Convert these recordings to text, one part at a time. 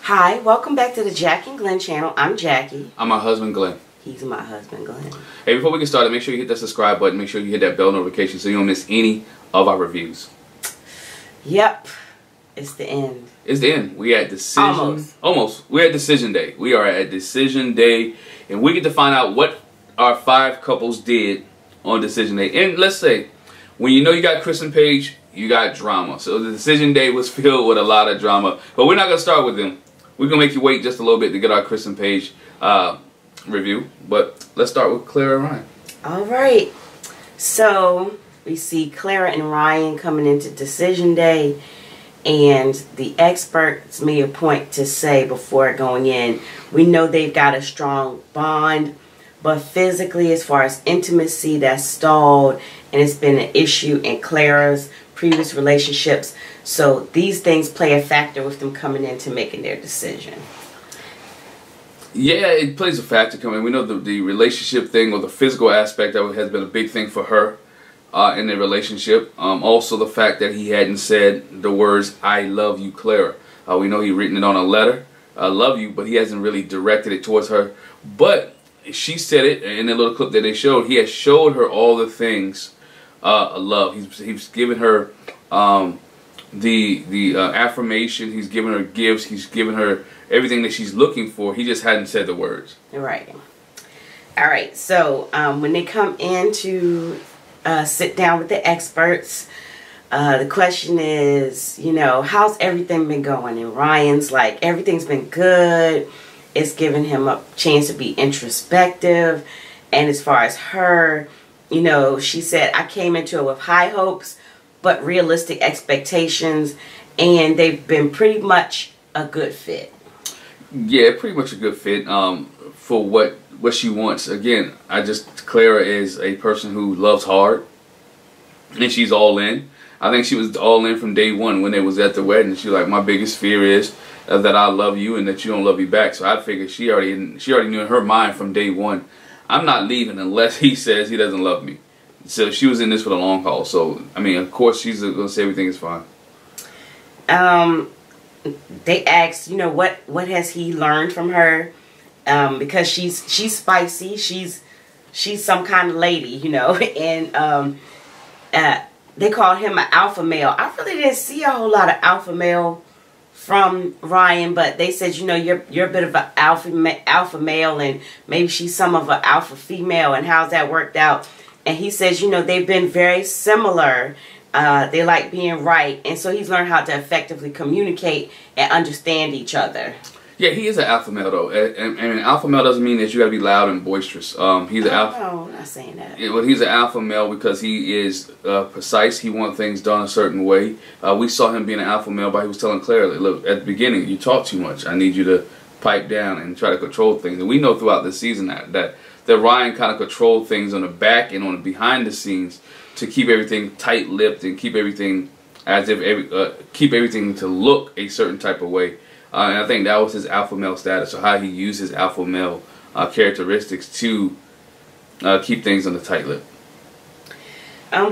Hi, welcome back to the Jackie and Glenn channel. I'm Jackie. I'm my husband, Glenn. He's my husband, Glenn. Hey, before we get started, make sure you hit that subscribe button. Make sure you hit that bell notification so you don't miss any of our reviews. Yep. It's the end. It's the end. We at decision. Almost. We're at decision day. We are at decision day. And we get to find out what our 5 couples did on decision day. And let's say, when you know you got Chris and Paige, you got drama. So the decision day was filled with a lot of drama. But we're not going to start with them. We're going to make you wait just a little bit to get our Chris and Paige review. But let's start with Clara and Ryan. Alright. So, we see Clara and Ryan coming into decision day. And the experts made a point to say before going in, we know they've got a strong bond. But physically, as far as intimacy, that's stalled. And it's been an issue in Clara's previous relationships. So these things play a factor with them coming into making their decision. Yeah, it plays a factor coming. We know the relationship thing, or the physical aspect of it, has been a big thing for her in their relationship. Also the fact that he hadn't said the words, "I love you, Clara." We know he written it on a letter, "I love you," but he hasn't really directed it towards her. But she said it in the little clip that they showed. He has showed her all the things of love. He's given her the affirmation. He's given her gifts. He's given her everything that she's looking for. He just hadn't said the words. Right. All right. So when they come in to sit down with the experts, the question is, you know, how's everything been going? And Ryan's like, everything's been good. It's given him a chance to be introspective. And as far as her, you know, she said, I came into it with high hopes, but realistic expectations, and they've been pretty much a good fit. Yeah, pretty much a good fit for what she wants. Again, Clara is a person who loves hard, and she's all in. I think she was all in from day one when it was at the wedding. She was like, my biggest fear is that I love you and that you don't love me back. So I figured she already knew in her mind from day one, I'm not leaving unless he says he doesn't love me. So she was in this for the long haul. So, I mean, of course she's going to say everything is fine. They asked, you know, what has he learned from her? Because she's spicy. She's some kind of lady, you know. And they called him an alpha male. I really didn't see a whole lot of alpha male from Ryan, but they said, you know, you're a bit of an alpha male, and maybe she's some of an alpha female, and how's that worked out? And he says, you know, they've been very similar. They like being right, and so he's learned how to effectively communicate and understand each other. Yeah, he is an alpha male, though. And an alpha male doesn't mean that you got to be loud and boisterous. He's an alpha. No, I'm not saying that. Yeah, well, he's an alpha male because he is precise. He wants things done a certain way. We saw him being an alpha male, but he was telling Claire, look, at the beginning, you talk too much. I need you to pipe down and try to control things. And we know throughout the season that Ryan kind of controlled things on the back and on the behind the scenes to keep everything tight-lipped and keep everything as if keep everything to look a certain type of way. And I think that was his alpha male status, or how he used his alpha male characteristics to keep things on the tight lip.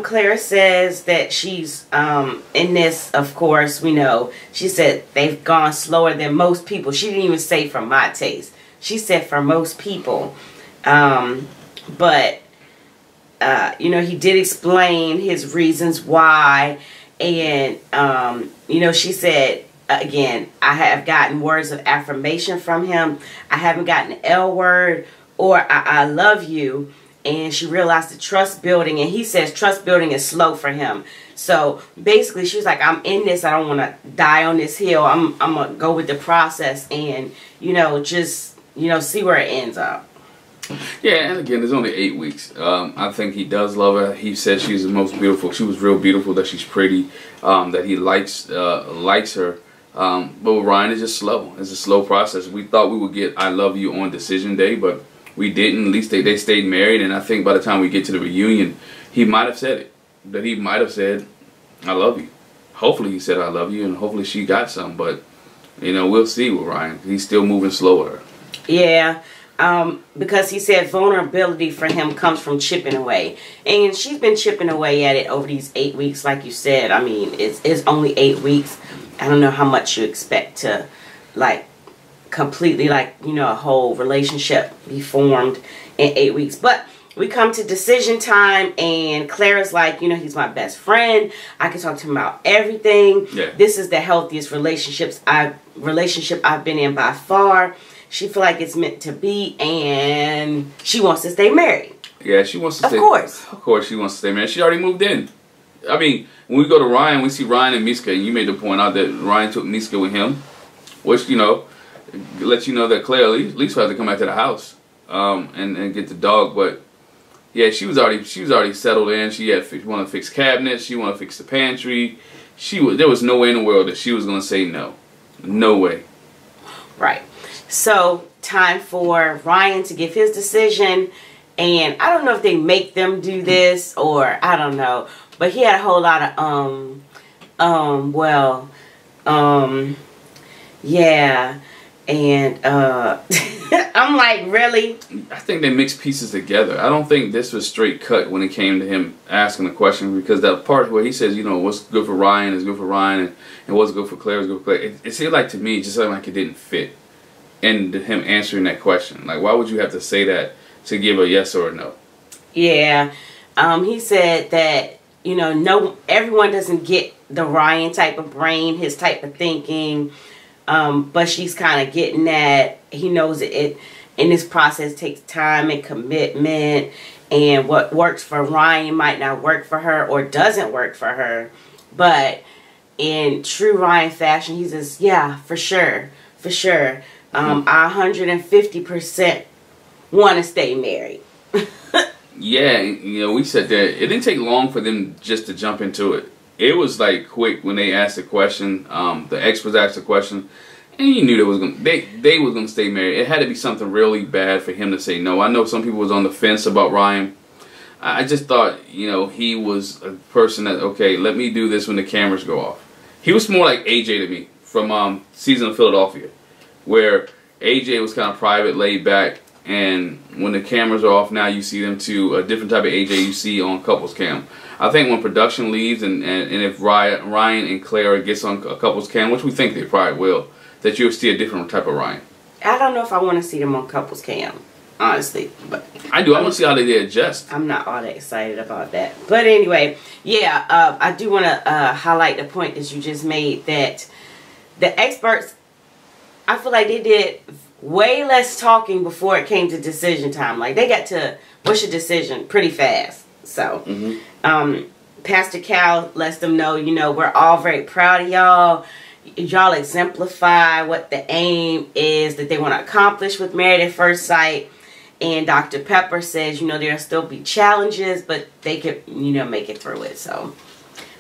Clara says that she's in this, of course, we know. She said they've gone slower than most people. She didn't even say for my taste. She said for most people. But you know, he did explain his reasons why. And, you know, she said, again, I have gotten words of affirmation from him. I haven't gotten an L word or I love you. And she realized the trust building. And he says trust building is slow for him. So basically, she was like, I'm in this. I don't want to die on this hill. I'm going to go with the process and, you know, just, you know, see where it ends up. Yeah, and again, there's only 8 weeks. I think he does love her. He said she's the most beautiful. She was real beautiful, that she's pretty, that he likes her. But with Ryan, it's just slow. It's a slow process. We thought we would get I love you on decision day, but we didn't. At least they stayed married, and I think by the time we get to the reunion, he might have said it. That he might have said, I love you. Hopefully he said I love you, and hopefully she got some. But, you know, we'll see with Ryan. He's still moving slower. Yeah. Because he said vulnerability for him comes from chipping away. And she's been chipping away at it over these 8 weeks, like you said. I mean, it's only 8 weeks. I don't know how much you expect to, like, completely, like, you know, a whole relationship be formed in 8 weeks. But we come to decision time, and Clara's like, you know, he's my best friend. I can talk to him about everything. Yeah. This is the healthiest relationship I've been in by far. She feel like it's meant to be, and she wants to stay married. Yeah, she wants to stay. Of course. Of course she wants to stay married. She already moved in. I mean, when we go to Ryan, we see Ryan and Miska, and you made the point out that Ryan took Miska with him, which, you know, lets you know that Claire at least had to come back to the house and get the dog. But yeah, she was already settled in. She wanted to fix cabinets. She wanted to fix the pantry. There was no way in the world that she was going to say no. No way. Right. So time for Ryan to give his decision, and I don't know if they make them do this or I don't know, but he had a whole lot of yeah, and I'm like, really? I think they mixed pieces together. I don't think this was straight cut when it came to him asking the question, because that part where he says, you know, what's good for Ryan is good for Ryan, and what's good for Claire is good for Claire. It seemed like, to me, it just seemed like it didn't fit in him answering that question. Like, why would you have to say that to give a yes or a no? Yeah. He said that, you know, everyone doesn't get the Ryan type of brain, his type of thinking. But she's kind of getting that he knows it in this process takes time and commitment, and what works for Ryan might not work for her or doesn't work for her. But in true Ryan fashion, he says, yeah, for sure. I 150% want to stay married. Yeah, you know, we said that it didn't take long for them just to jump into it. It was like quick when they asked the question. The experts asked the question, and you knew they was gonna stay married. It had to be something really bad for him to say no. I know some people was on the fence about Ryan. I just thought, you know, he was a person that, okay, let me do this when the cameras go off. He was more like AJ to me from Season of Philadelphia, where AJ was kind of private, laid back, and when the cameras are off, now you see them to a different type of AJ you see on Couples Cam. I think when production leaves and if Ryan and Clara gets on a Couples Cam, which we think they probably will, that you'll see a different type of Ryan. I don't know if I want to see them on Couples Cam, honestly. But I do. I want to see how they adjust. I'm not all that excited about that. But anyway, yeah, I do want to highlight the point that you just made, that the experts, I feel like they did way less talking before it came to decision time. Like, they got to what's your decision pretty fast. So, Pastor Cal lets them know, you know, we're all very proud of y'all. Y'all exemplify what the aim is that they want to accomplish with Married at First Sight. And Dr. Pepper says, you know, there'll still be challenges, but they could, you know, make it through it. So,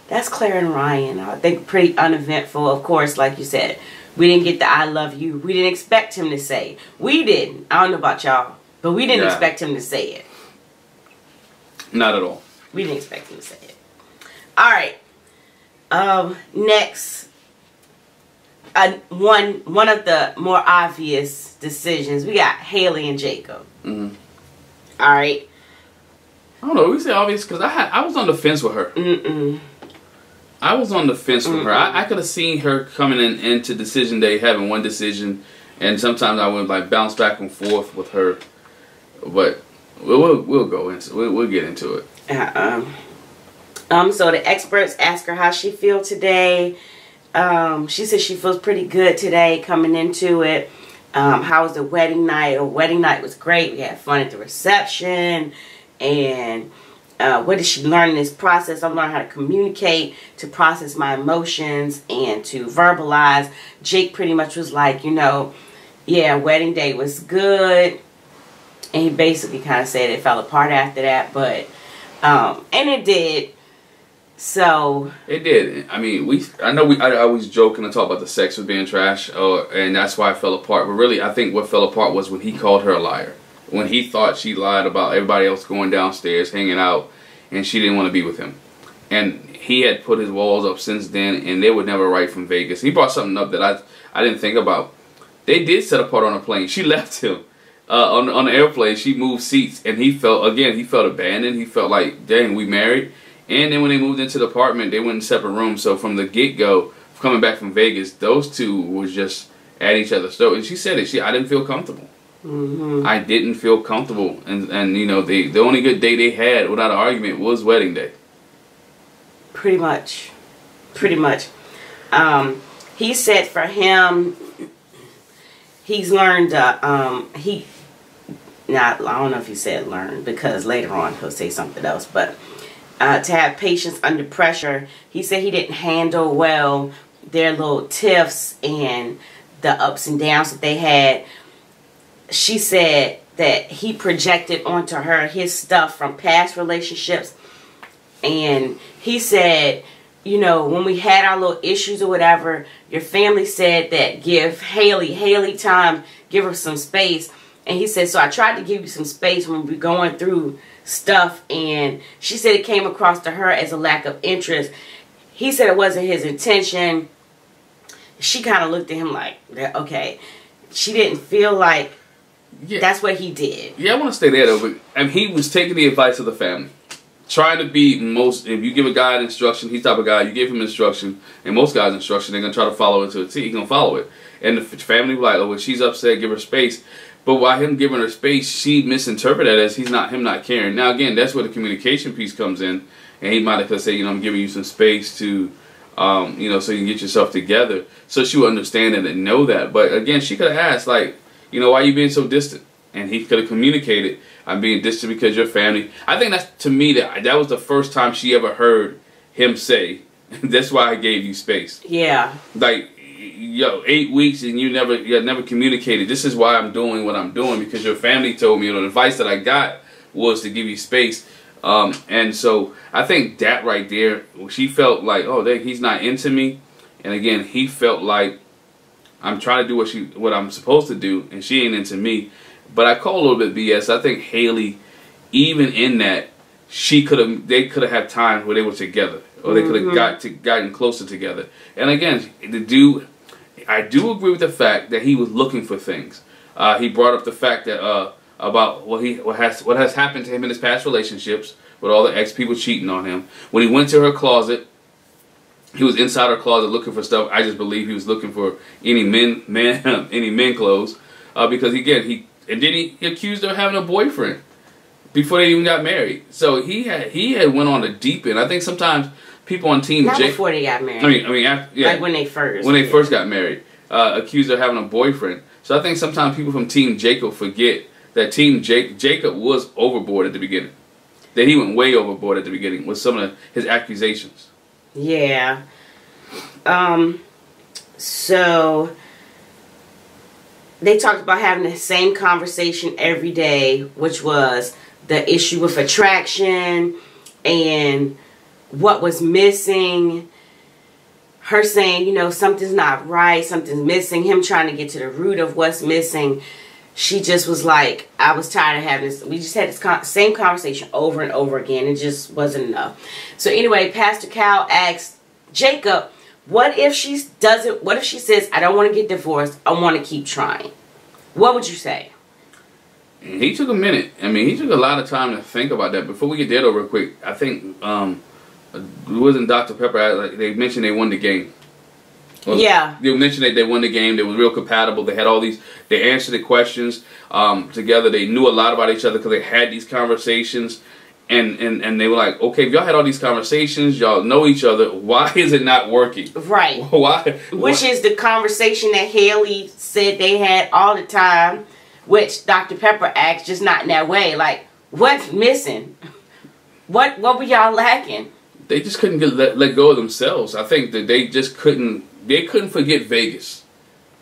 that's Claire and Ryan. I think pretty uneventful. Of course, like you said, we didn't get the I love you. We didn't expect him to say. We didn't. I don't know about y'all, but we didn't expect him to say it. Not at all. We didn't expect him to say it. All right. Next, one of the more obvious decisions. We got Haley and Jacob. All right. I don't know. We say obvious because I was on the fence with her. I was on the fence with her. I could have seen her coming into decision day having one decision, and sometimes I would like bounce back and forth with her. But we'll go into we'll get into it. So the experts ask her how she feel today. She says she feels pretty good today coming into it. How was the wedding night? Her wedding night was great. We had fun at the reception, and what did she learn in this process? I learned how to communicate, to process my emotions, and to verbalize. Jake pretty much was like, you know, yeah, wedding day was good. And he basically kind of said it fell apart after that. But, and it did. So. It did. I mean, I always joke and I talk about the sex was being trash. And that's why it fell apart. But really, I think what fell apart was when he called her a liar. When he thought she lied about everybody else going downstairs, hanging out, and she didn't want to be with him. And he had put his walls up since then, and they were never right from Vegas. He brought something up that I didn't think about. They did set apart on a plane. She left him on the airplane. She moved seats, and he felt abandoned. He felt like, dang, we married. And then when they moved into the apartment, they went in separate rooms. So from the get-go, coming back from Vegas, those two was just at each other's throat. And she said it. I didn't feel comfortable. I didn't feel comfortable. And you know, the only good day they had without an argument was wedding day. Pretty much. Pretty much. He said for him, he's learned, I don't know if he said learn, because later on he'll say something else, but to have patience under pressure. He said he didn't handle well their little tiffs and the ups and downs that they had. She said that he projected onto her his stuff from past relationships. And he said, you know, when we had our little issues or whatever, your family said that give Haley time, give her some space. And he said, so I tried to give you some space when we were going through stuff. And she said it came across to her as a lack of interest. He said it wasn't his intention. She kind of looked at him like, okay. She didn't feel like that's what he did. Yeah, I want to stay there, though. But, I mean, he was taking the advice of the family. Trying to be if you give a guy an instruction, he's the type of guy, you give him instruction, and most guys instruction, they're going to try to follow it to a T. He's going to follow it. And the family was like, oh, well, she's upset, give her space. But while him giving her space, she misinterpreted that as him not caring. Now, again, that's where the communication piece comes in. And he might have said, you know, I'm giving you some space to, you know, so you can get yourself together. So she would understand it and know that. But again, she could have asked, like, you know, why are you being so distant? And he could have communicated, I'm being distant because your family. I think that's, to me, that was the first time she ever heard him say, that's why I gave you space. Yeah. Like, yo, 8 weeks and you never communicated. This is why I'm doing what I'm doing, because your family told me, you know, the advice that I got was to give you space. And so I think that right there, she felt like, oh, he's not into me. And again, he felt like I'm trying to do what I'm supposed to do, and she ain't into me. But I call a little bit BS. I think Haley, even in that, they could have had time where they were together, or they could have gotten closer together. And again, I do agree with the fact that he was looking for things. He brought up the fact that about what has happened to him in his past relationships with all the ex people cheating on him. When he went to her closet, he was inside her closet looking for stuff. I just believe he was looking for any men clothes, because again he accused her of having a boyfriend before they even got married. So he had went on the deep end. I think sometimes people on Team Not before they got married. I mean, after, yeah, like when they first got married, accused her of having a boyfriend. So I think sometimes people from Team Jacob forget that Team Jacob was overboard at the beginning. That he went way overboard at the beginning with some of his accusations. Yeah. So they talked about having the same conversation every day, which was the issue with attraction and what was missing. Her saying, you know, something's not right, something's missing. Him trying to get to the root of what's missing. She just was like, I was tired of having this. We just had this same conversation over and over again. It just wasn't enough. So anyway, Pastor Cal asked Jacob, what if she says, I don't want to get divorced, I want to keep trying? What would you say? He took a minute. I mean, he took a lot of time to think about that. Before we get there, though, real quick, I think it wasn't Dr. Pepper. Like, they mentioned they won the game. Well, yeah. They mentioned that they won the game. They were real compatible. They had all these. They answered the questions together. They knew a lot about each other because they had these conversations. And they were like, okay, if y'all had all these conversations, y'all know each other, why is it not working? Right. Why? Which is the conversation that Haley said they had all the time, which Dr. Pepper asked, just not in that way. Like, what's missing? What were y'all lacking? They just couldn't let go of themselves. I think that they just couldn't. They couldn't forget Vegas.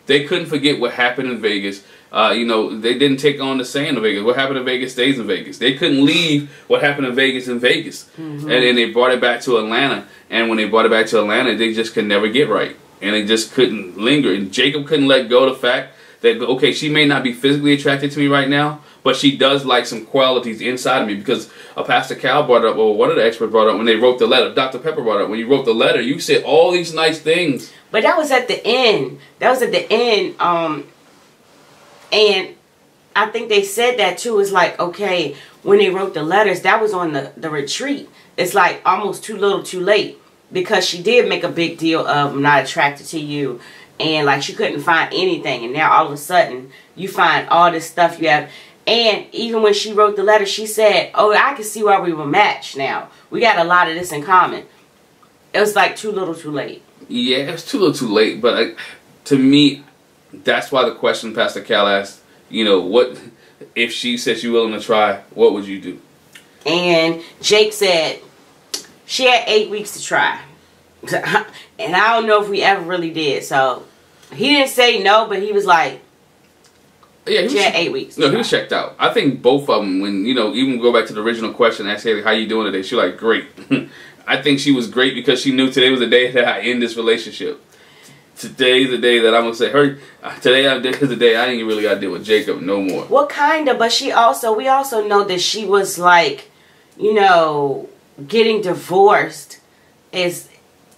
They couldn't forget what happened in Vegas. You know, they didn't take on the saying of Vegas. What happened in Vegas stays in Vegas. They couldn't leave what happened in Vegas in Vegas. And then they brought it back to Atlanta. And when they brought it back to Atlanta, they just could never get right. And they just couldn't linger. And Jacob couldn't let go of the fact that, okay, she may not be physically attracted to me right now, but she does like some qualities inside of me. Because Pastor Cal brought up, or one of the experts brought up when they wrote the letter, Dr. Pepper brought up, when you wrote the letter, you said all these nice things. But that was at the end. That was at the end. And I think they said that too. It's like, okay, when they wrote the letters, that was on the retreat. It's like almost too little too late. Because she did make a big deal of, I'm not attracted to you. and like she couldn't find anything, and now all of a sudden you find all this stuff you have. And even when she wrote the letter, she said, oh, I can see why we were matched now. We got a lot of this in common. It was like too little too late. Yeah, it was too little too late. But to me, that's why the question Pastor Cal asked, you know, what if she said she's willing to try, what would you do? And Jake said she had 8 weeks to try. And I don't know if we ever really did. So he didn't say no, but he was like, yeah, she had 8 weeks. No, he was checked out. I think both of them, when, you know, even go back to the original question, ask Haley, how you doing today? She was like, great. I think she was great because she knew today was the day that I end this relationship. Today's the day that I'm going to say, today is the day I ain't really got to deal with Jacob no more. Well, kind of, but we also know that she was like, you know, getting divorced is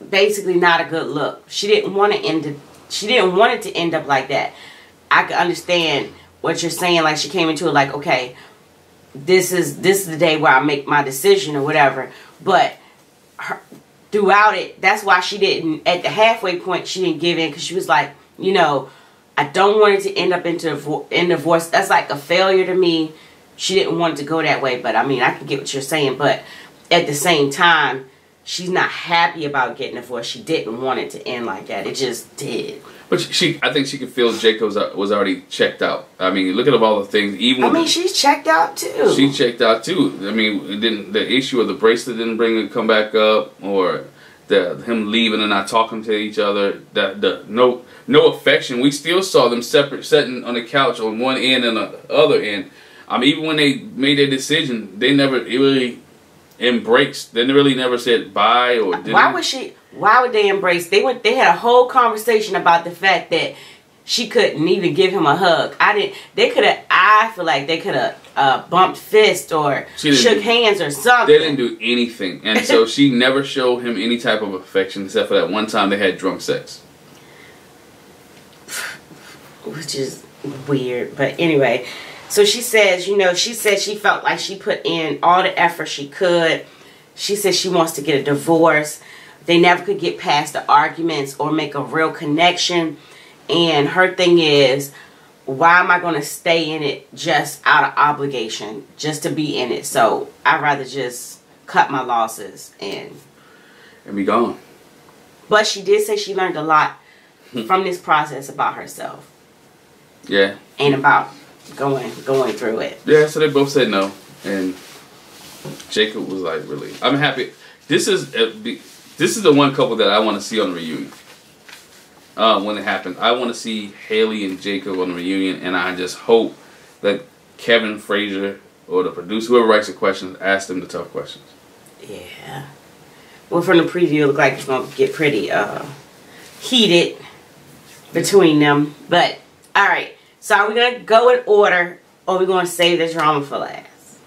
basically not a good look. She didn't want to it to end up like that. I can understand what you're saying. Like, she came into it like, okay, this is the day where I make my decision or whatever. But throughout it, that's why she didn't, at the halfway point, she didn't give in, because she was like, you know, I don't want it to end up in divorce. That's like a failure to me. She didn't want it to go that way. But I mean, I can get what you're saying. But at the same time, she's not happy about getting divorced. She didn't want it to end like that. It just did. But I think she could feel Jacob was already checked out. I mean, look at all the things. She's checked out too. She checked out too. I mean, the issue of the bracelet didn't come back up, or him leaving and not talking to each other. No affection. We still saw them separate, sitting on the couch on one end and the other end. I mean, even when they made their decision, they never really embraced. They really never said bye or didn't. Why would they embrace? They had a whole conversation about the fact that she couldn't even give him a hug. I feel like they could have bumped fists or shook hands or something. They didn't do anything. And so she never showed him any type of affection except for that one time they had drunk sex. Which is weird. But anyway, so she says, you know, she felt like she put in all the effort she could. She says she wants to get a divorce. They never could get past the arguments or make a real connection. And her thing is, why am I going to stay in it just out of obligation, just to be in it? So I'd rather just cut my losses and be gone. But she did say she learned a lot from this process about herself. Yeah. And about going through it. Yeah, so they both said no. And Jacob was like, really? I'm happy. This is the one couple that I want to see on the reunion. When it happens, I want to see Haley and Jacob on the reunion, and I just hope that Kevin Frazier or the producer, whoever writes the questions, asks them the tough questions. Yeah. Well, from the preview, it looked like it's going to get pretty heated between them. But, all right. So are we going to go in order, or are we going to save the drama for last?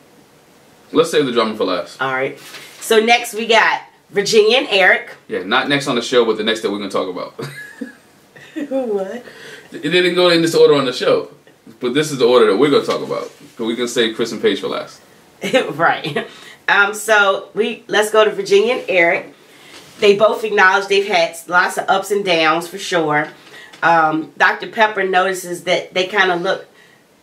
Let's save the drama for last. All right. So next we got Virginia and Eric. Yeah, not next on the show, but the next that we're going to talk about. What? It didn't go in this order on the show. But this is the order that we're going to talk about. But we can save Chris and Paige for last. Right. So let's go to Virginia and Eric. They both acknowledge they've had lots of ups and downs for sure. Dr. Pepper notices that they kind of look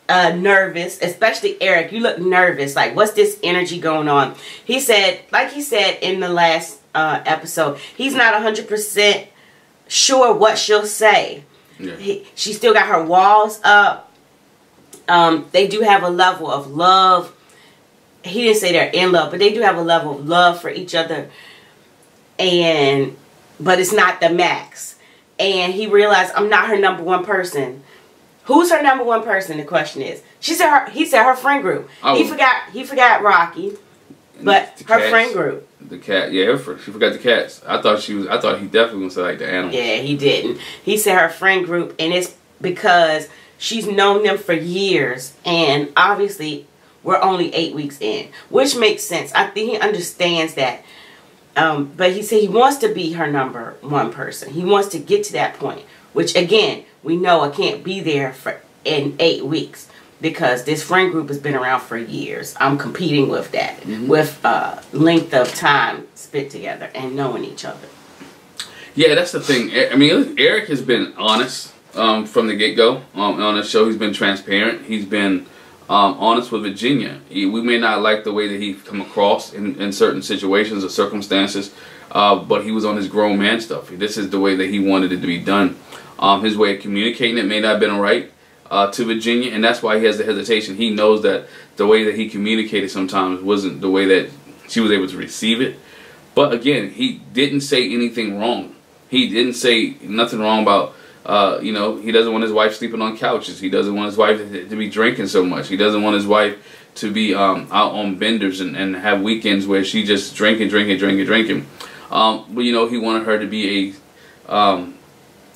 nervous, especially Eric. You look nervous. Like, what's this energy going on? He said, like he said in the last episode, he's not 100% sure what she'll say. Yeah. She still got her walls up. They do have a level of love. He didn't say they're in love, but they do have a level of love for each other. But it's not the max. And he realized, I'm not her number one person. Who's her number one person? The question is. He said her friend group. Oh. He forgot Rocky, but her friend group. The cat, yeah, she forgot the cats. I thought he definitely was like the animals. Yeah, he didn't. He said her friend group, and it's because she's known them for years, and obviously we're only 8 weeks in, which makes sense. I think he understands that. But he said he wants to be her number one person. He wants to get to that point, which again, we know I can't be there in 8 weeks because this friend group has been around for years. I'm competing with that, with length of time spent together and knowing each other. Yeah, that's the thing. I mean, Eric has been honest from the get-go. On the show, he's been transparent. He's been honest with Virginia. We may not like the way that he's come across in certain situations or circumstances, but he was on his grown man stuff. This is the way that he wanted it to be done. His way of communicating it may not have been right to Virginia, and that's why he has the hesitation. He knows that the way that he communicated sometimes wasn't the way that she was able to receive it. But again, he didn't say anything wrong. He didn't say nothing wrong about, you know, he doesn't want his wife sleeping on couches. He doesn't want his wife to be drinking so much. He doesn't want his wife to be out on benders and have weekends where she just drinking. But, you know, he wanted her to be and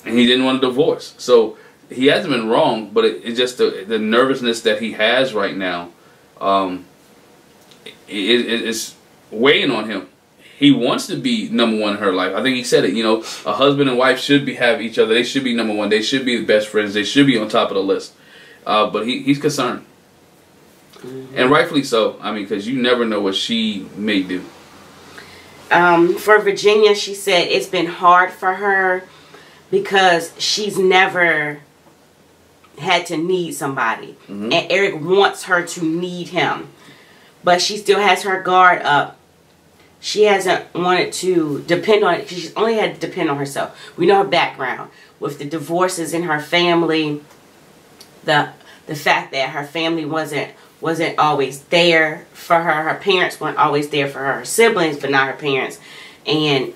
he didn't want a divorce. So he hasn't been wrong, but it's just the nervousness that he has right now it's weighing on him. He wants to be number one in her life. I think he said it. You know, a husband and wife should have each other. They should be number one. They should be the best friends. They should be on top of the list. But he's concerned, and rightfully so. I mean, because you never know what she may do. For Virginia, she said it's been hard for her because she's never had to need somebody, and Eric wants her to need him, but she still has her guard up. She hasn't wanted to depend on it because she's only had to depend on herself. We know her background with the divorces in her family, the fact that her family wasn't always there for her. Her parents weren't always there for her. Her siblings, but not her parents. And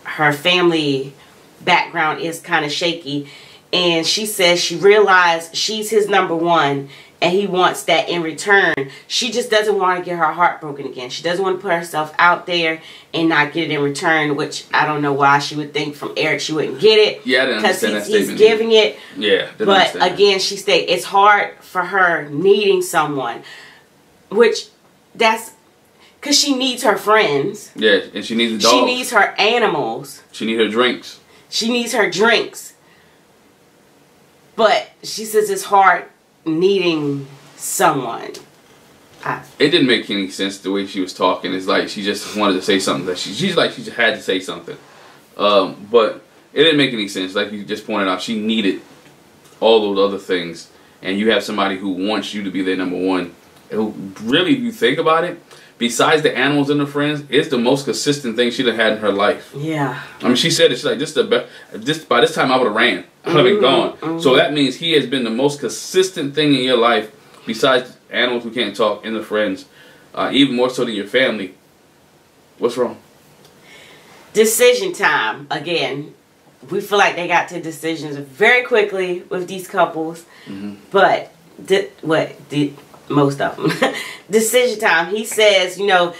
her family background is kind of shaky. And she says she realized she's his number one, and he wants that in return. She just doesn't want to get her heart broken again. She doesn't want to put herself out there and not get it in return, which I don't know why she would think from Eric she wouldn't get it. Yeah, I didn't understand that statement. He's giving it. Yeah, but again, she stated it's hard for her needing someone, which that's because she needs her friends. Yeah, and she needs the dogs. She needs her animals. She needs her drinks. She needs her drinks. But she says it's hard needing someone. It didn't make any sense the way she was talking. It's like she just wanted to say something that she's like she just had to say something. But it didn't make any sense. Like you just pointed out, she needed all those other things, and you have somebody who wants you to be their number one. Who really, if you think about it, besides the animals and the friends, it's the most consistent thing she'd have had in her life. Yeah. I mean, she said it. She's like, this is the best. By this time, I would have ran. I would have been gone. So that means he has been the most consistent thing in your life, besides animals who can't talk and the friends, even more so than your family. What's wrong? Decision time. Again, we feel like they got to decisions very quickly with these couples, but most of them. Decision time. He says, you know,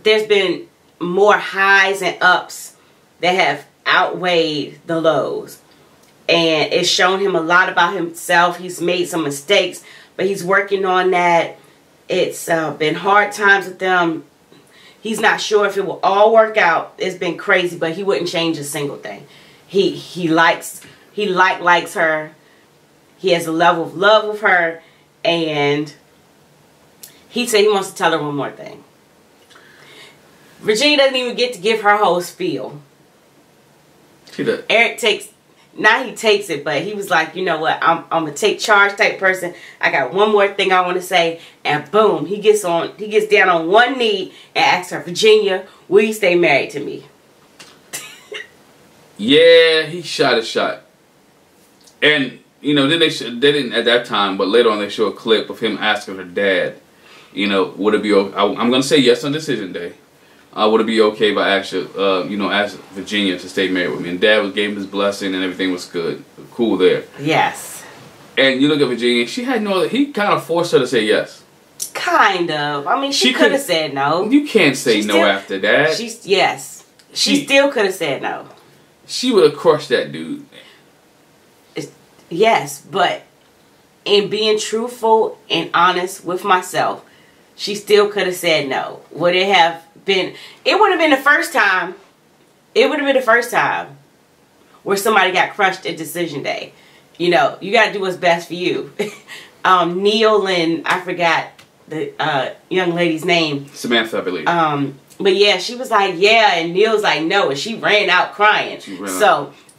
there's been more highs and ups that have outweighed the lows. And it's shown him a lot about himself. He's made some mistakes, but he's working on that. It's been hard times with them. He's not sure if it will all work out. It's been crazy, but he wouldn't change a single thing. He likes her. He has a level of love with her. And he said he wants to tell her one more thing. Virginia doesn't even get to give her whole spiel. Eric takes it, but he was like, you know what, I'm a take charge type person. I got one more thing I want to say, and boom, he gets down on one knee and asks her, Virginia, will you stay married to me? Yeah, he shot a shot. And you know, then they didn't at that time, but later on they show a clip of him asking her dad, you know, would it be okay? I'm going to say yes on decision day. Would it be okay if I asked Virginia to stay married with me? And Dad gave him his blessing and everything was good. Cool there. Yes. And you look at Virginia, she had no other, he kind of forced her to say yes. Kind of. I mean, she could have said no. You can't say no after that. Yes. She still could have said no. She would have crushed that dude. Yes, but in being truthful and honest with myself, she still could have said no. Would it have been, it would have been the first time, where somebody got crushed at decision day. You know, you got to do what's best for you. Neil and I forgot the young lady's name. Samantha, I believe. But yeah, she was like, yeah, and Neil's like, no, and she ran out crying.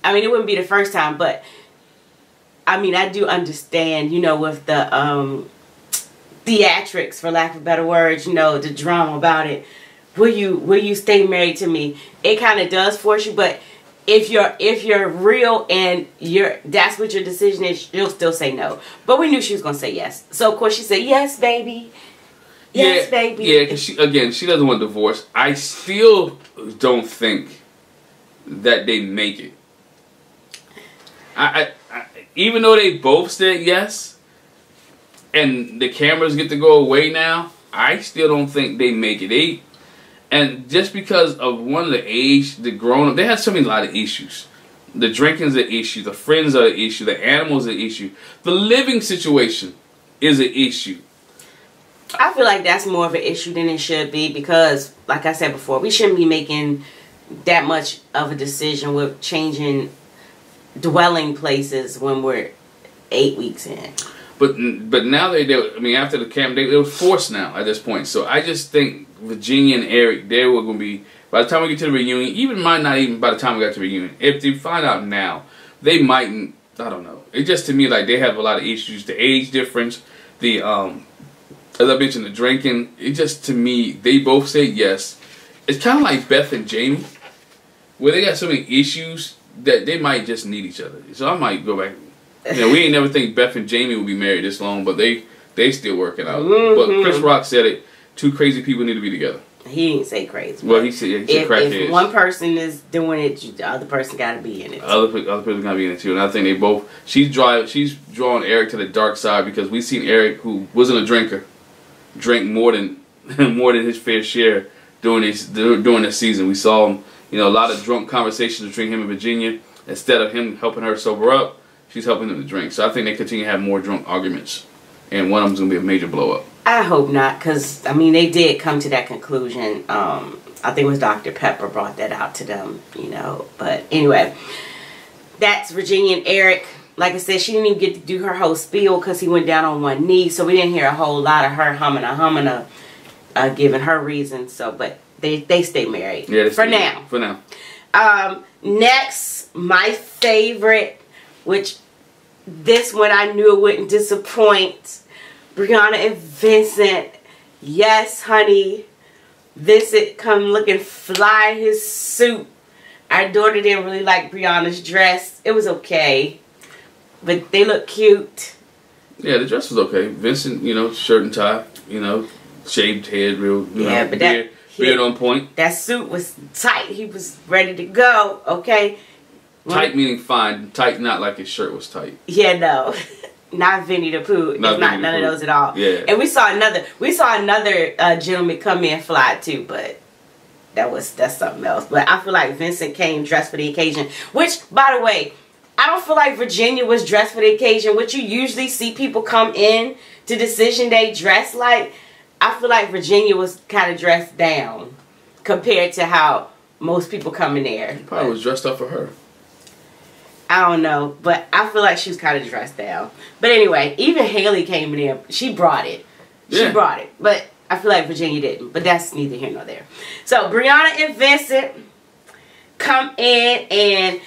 I mean, it wouldn't be the first time, but I mean, I do understand, you know, with the theatrics, for lack of better words, you know, the drama about it. Will you stay married to me? It kind of does force you, but if you're real and that's what your decision is, you'll still say no. But we knew she was gonna say yes, so of course she said yes, baby. Yes, baby. Yeah, because she doesn't want divorce. I still don't think that they make it. I even though they both said yes, and the cameras get to go away now, I still don't think they make it. And just because of one of the age, the grown up, they have a lot of issues. The drinking's an issue. The friends are an issue. The animals are an issue. The living situation is an issue. I feel like that's more of an issue than it should be because, like I said before, we shouldn't be making that much of a decision with changing dwelling places when we're 8 weeks in. But now I mean, after the camp, they were forced now at this point. So I just think Virginia and Eric, they were going to be, by the time we get to the reunion, not even by the time we got to the reunion, if they find out now, they mightn't, I don't know. It just to me like they have a lot of issues. The age difference, the, as I mentioned, the drinking, it just to me, they both say yes. It's kind of like Beth and Jamie, where they got so many issues that they might just need each other. So I might go back. You know, we ain't never think Beth and Jamie would be married this long, but they still working out. But Chris Rock said it. Two crazy people need to be together. He didn't say crazy. Well, he said crackheads. If one person is doing it, the other person got to be in it. Other person got to be in it too. And I think they both. She's drawing Eric to the dark side because we seen Eric, who wasn't a drinker, drink more than his fair share during this season. We saw him. You know, a lot of drunk conversations between him and Virginia. Instead of him helping her sober up, she's helping him to drink. So I think they continue to have more drunk arguments. And one of them's going to be a major blow up. I hope not, because, I mean, they did come to that conclusion. I think it was Dr. Pepper brought that out to them, you know. But anyway, that's Virginia and Eric. Like I said, she didn't even get to do her whole spiel because he went down on one knee. So we didn't hear a whole lot of her humming, giving her reasons. So, but they stay married. Yeah, for now. For now. Next, my favorite, which this one I knew it wouldn't disappoint. Brianna and Vincent. Yes, honey. Vincent come looking fly in his suit. Our daughter didn't really like Brianna's dress. It was okay. But they look cute. Yeah, the dress was okay. Vincent, you know, shirt and tie, you know, shaved head, real, you know, but beard on point. That suit was tight. He was ready to go, okay? Tight meaning fine. Tight not like his shirt was tight. Yeah, no. Not Vinny the Pooh. It's not none of those at all. Yeah. And we saw another gentleman come in fly too, but that's something else. But I feel like Vincent came dressed for the occasion. Which, by the way, I don't feel like Virginia was dressed for the occasion. What you usually see people come in to Decision Day dressed like, I feel like Virginia was kind of dressed down compared to how most people come in there. He probably was dressed up for her. I don't know, but I feel like she was kind of dressed down. But anyway, even Haley came in there. She brought it. She brought it. But I feel like Virginia didn't. But that's neither here nor there. So, Brianna and Vincent come in and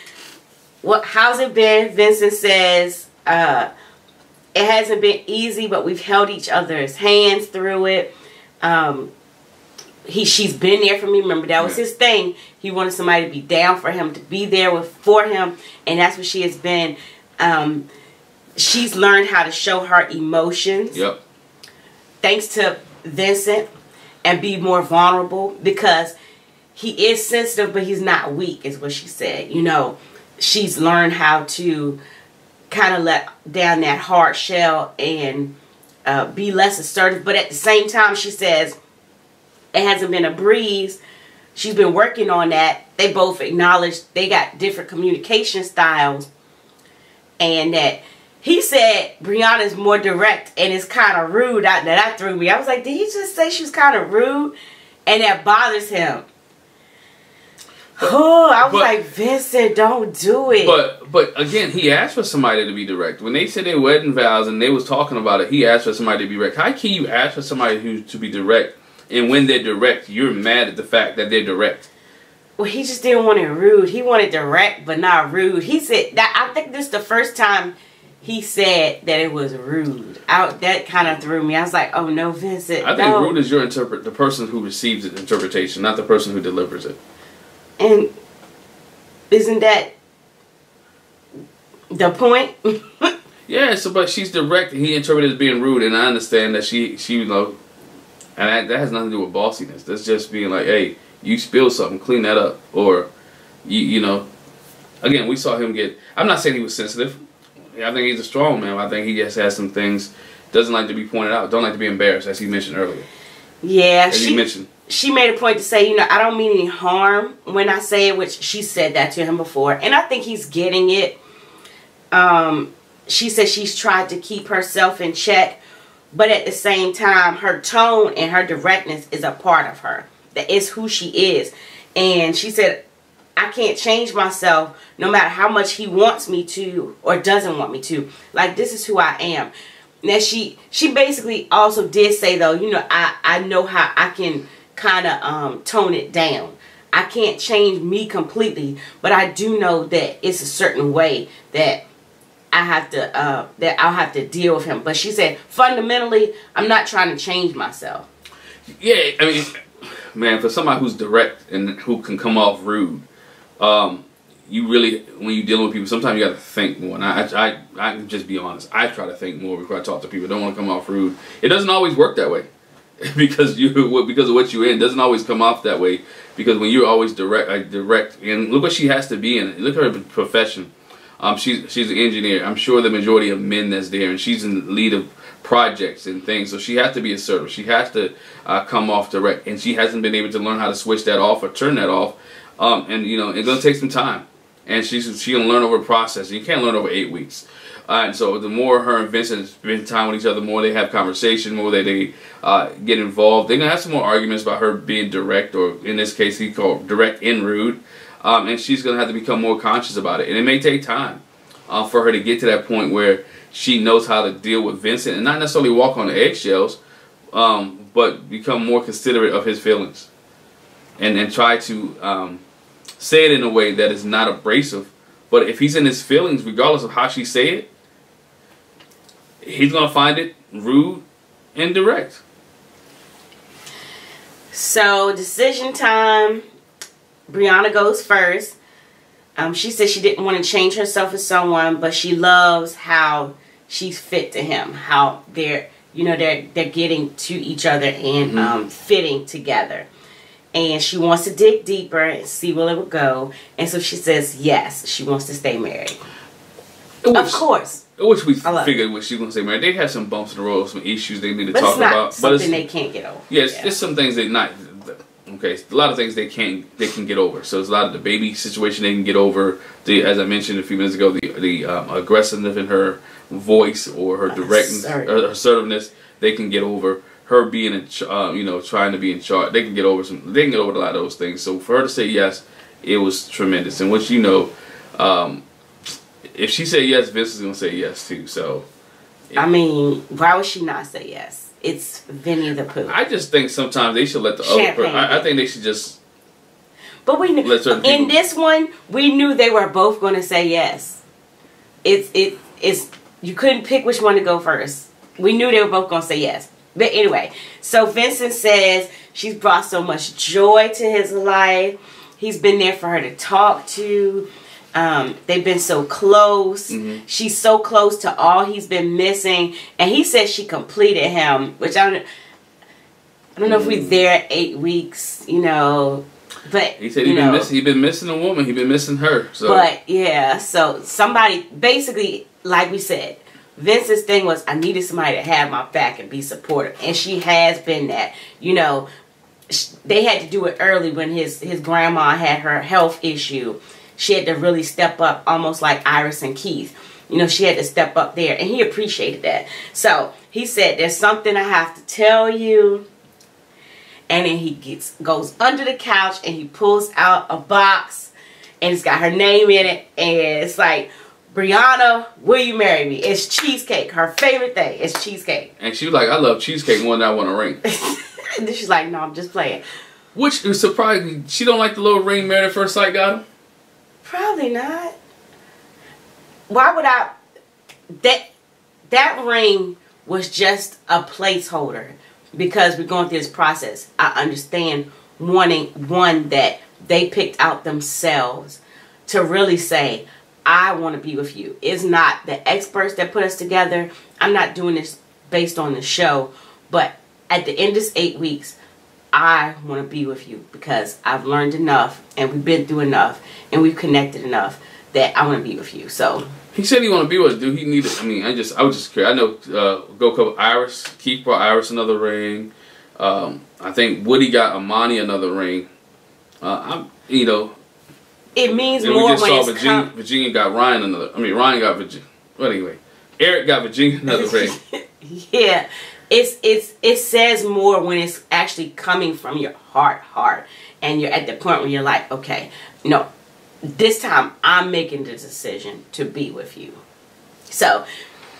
how's it been? Vincent says, it hasn't been easy, but we've held each other's hands through it. She's been there for me. Remember, that was his thing. He wanted somebody to be down for him, to be there for him, and that's what she has been. She's learned how to show her emotions. Yep. Thanks to Vincent, and be more vulnerable because he is sensitive, but he's not weak, is what she said. You know, she's learned how to kind of let down that hard shell and be less assertive, but at the same time, she says, it hasn't been a breeze. She's been working on that. They both acknowledged they got different communication styles. And that he said Brianna's more direct and it's kind of rude. That threw me. I was like, did he just say she's kind of rude? And that bothers him. I was like, Vincent, don't do it. But again, he asked for somebody to be direct. When they said their wedding vows and they was talking about it, he asked for somebody to be direct. How can you ask for somebody to be direct And when they're direct, you're mad at the fact that they're direct. Well, he just didn't want it rude. He wanted direct, but not rude. He said that. I think this is the first time he said that it was rude. That kind of threw me. I was like, oh no, Vincent. I think no. rude is the person who receives the interpretation, not the person who delivers it. And isn't that the point? Yeah, so but she's direct, and he interpreted it as being rude, and I understand that she you know, and that has nothing to do with bossiness. That's just being like, hey, you spilled something, clean that up, or you know. Again, we saw him get. I'm not saying he was sensitive. I think he's a strong man. I think he just has some things. Doesn't like to be pointed out. Don't like to be embarrassed, as he mentioned earlier. Yeah, as he mentioned. She made a point to say, you know, I don't mean any harm when I say it, which she said that to him before, and I think he's getting it. She said she's tried to keep herself in check, but at the same time, her tone and her directness is a part of her. That is who she is. And she said, I can't change myself no matter how much he wants me to or doesn't want me to. Like, this is who I am. Now, she basically also did say, though, you know, I know how I can kind of tone it down. I can't change me completely, but I do know that it's a certain way that I have to that I'll have to deal with him. But she said, fundamentally, I'm not trying to change myself. Yeah, I mean, man, for somebody who's direct and who can come off rude, you really, when you're dealing with people, sometimes you got to think more. And I can just be honest. I try to think more before I talk to people. I don't want to come off rude. It doesn't always work that way because of what you're in. It doesn't always come off that way because when you're always direct, and look what she has to be in. Look at her profession. She's an engineer. I'm sure the majority of men that's there, and she's in the lead of projects and things. So she has to be assertive. She has to come off direct, and she hasn't been able to learn how to switch that off or turn that off. And you know, it's gonna take some time, and she'll learn over a process. You can't learn over 8 weeks. And so the more her and Vincent spend time with each other, the more they have conversation, more that they get involved. They're gonna have some more arguments about her being direct, or in this case, he called direct and rude. And she's going to have to become more conscious about it. And it may take time for her to get to that point where she knows how to deal with Vincent and not necessarily walk on the eggshells, but become more considerate of his feelings. And try to say it in a way that is not abrasive. But if he's in his feelings, regardless of how she say it, he's going to find it rude and direct. So, decision time. Brianna goes first. She said she didn't want to change herself as someone, but she loves how she's fit to him. How they're getting to each other and fitting together. And she wants to dig deeper and see where it would go. And so she says yes, she wants to stay married. Of course. Which we figured what she was going to say married. They had some bumps in the road, some issues they need to talk about. But it's something they can't get over. Yes, there's some things they not. Okay, a lot of things they can get over. So there's a lot of the baby situation they can get over. As I mentioned a few minutes ago, the aggressiveness in her voice or her assertiveness, they can get over. Her being in, trying to be in charge, they can get over They can get over a lot of those things. So for her to say yes, it was tremendous. And what if she said yes, Vince is gonna say yes too. So, I mean, why would she not say yes? It's Vinny the Pooh. I just think sometimes they should let the other person. I think they should just. But we knew in this one, we knew they were both going to say yes. It's you couldn't pick which one to go first. We knew they were both going to say yes. But anyway, so Vincent says she's brought so much joy to his life. He's been there for her to talk to. They've been so close. She's so close to all he's been missing. And he says she completed him, which I don't know if we're there 8 weeks, but he said he's been missing a woman. He's been missing her. So. But yeah, so somebody basically, like we said, Vince's thing was, I needed somebody to have my back and be supportive, and she has been that. They had to do it early when his grandma had her health issue. She had to really step up, almost like Iris and Keith. She had to step up there, and he appreciated that. So he said, there's something I have to tell you. And then he goes under the couch, and he pulls out a box, and it's got her name in it. And it's like, Brianna, will you marry me? It's cheesecake. Her favorite thing is cheesecake. And she was like, I love cheesecake more than I want a ring. And then she's like, no, I'm just playing. Which is surprising. She don't like the little ring Married at First Sight got him? Probably not. Why would I? That ring was just a placeholder because we're going through this process. I understand wanting one that they picked out themselves to really say, I want to be with you. It's not the experts that put us together. I'm not doing this based on the show. But at the end of this 8 weeks, I want to be with you because I've learned enough and we've been through enough and we've connected enough that I want to be with you. So he said he want to be with us. Do he need it? I mean, I was just curious. I know Go Couple Iris, Keith brought Iris another ring. I think Woody got Amani another ring. You know, it means and more we just when saw it's Virginia got Ryan another. I mean, Ryan got Virginia. Well, anyway, Eric got Virginia another ring. Yeah, it says more when it's actually coming from your heart, and you're at the point where you're like, okay, no, this time I'm making the decision to be with you. So,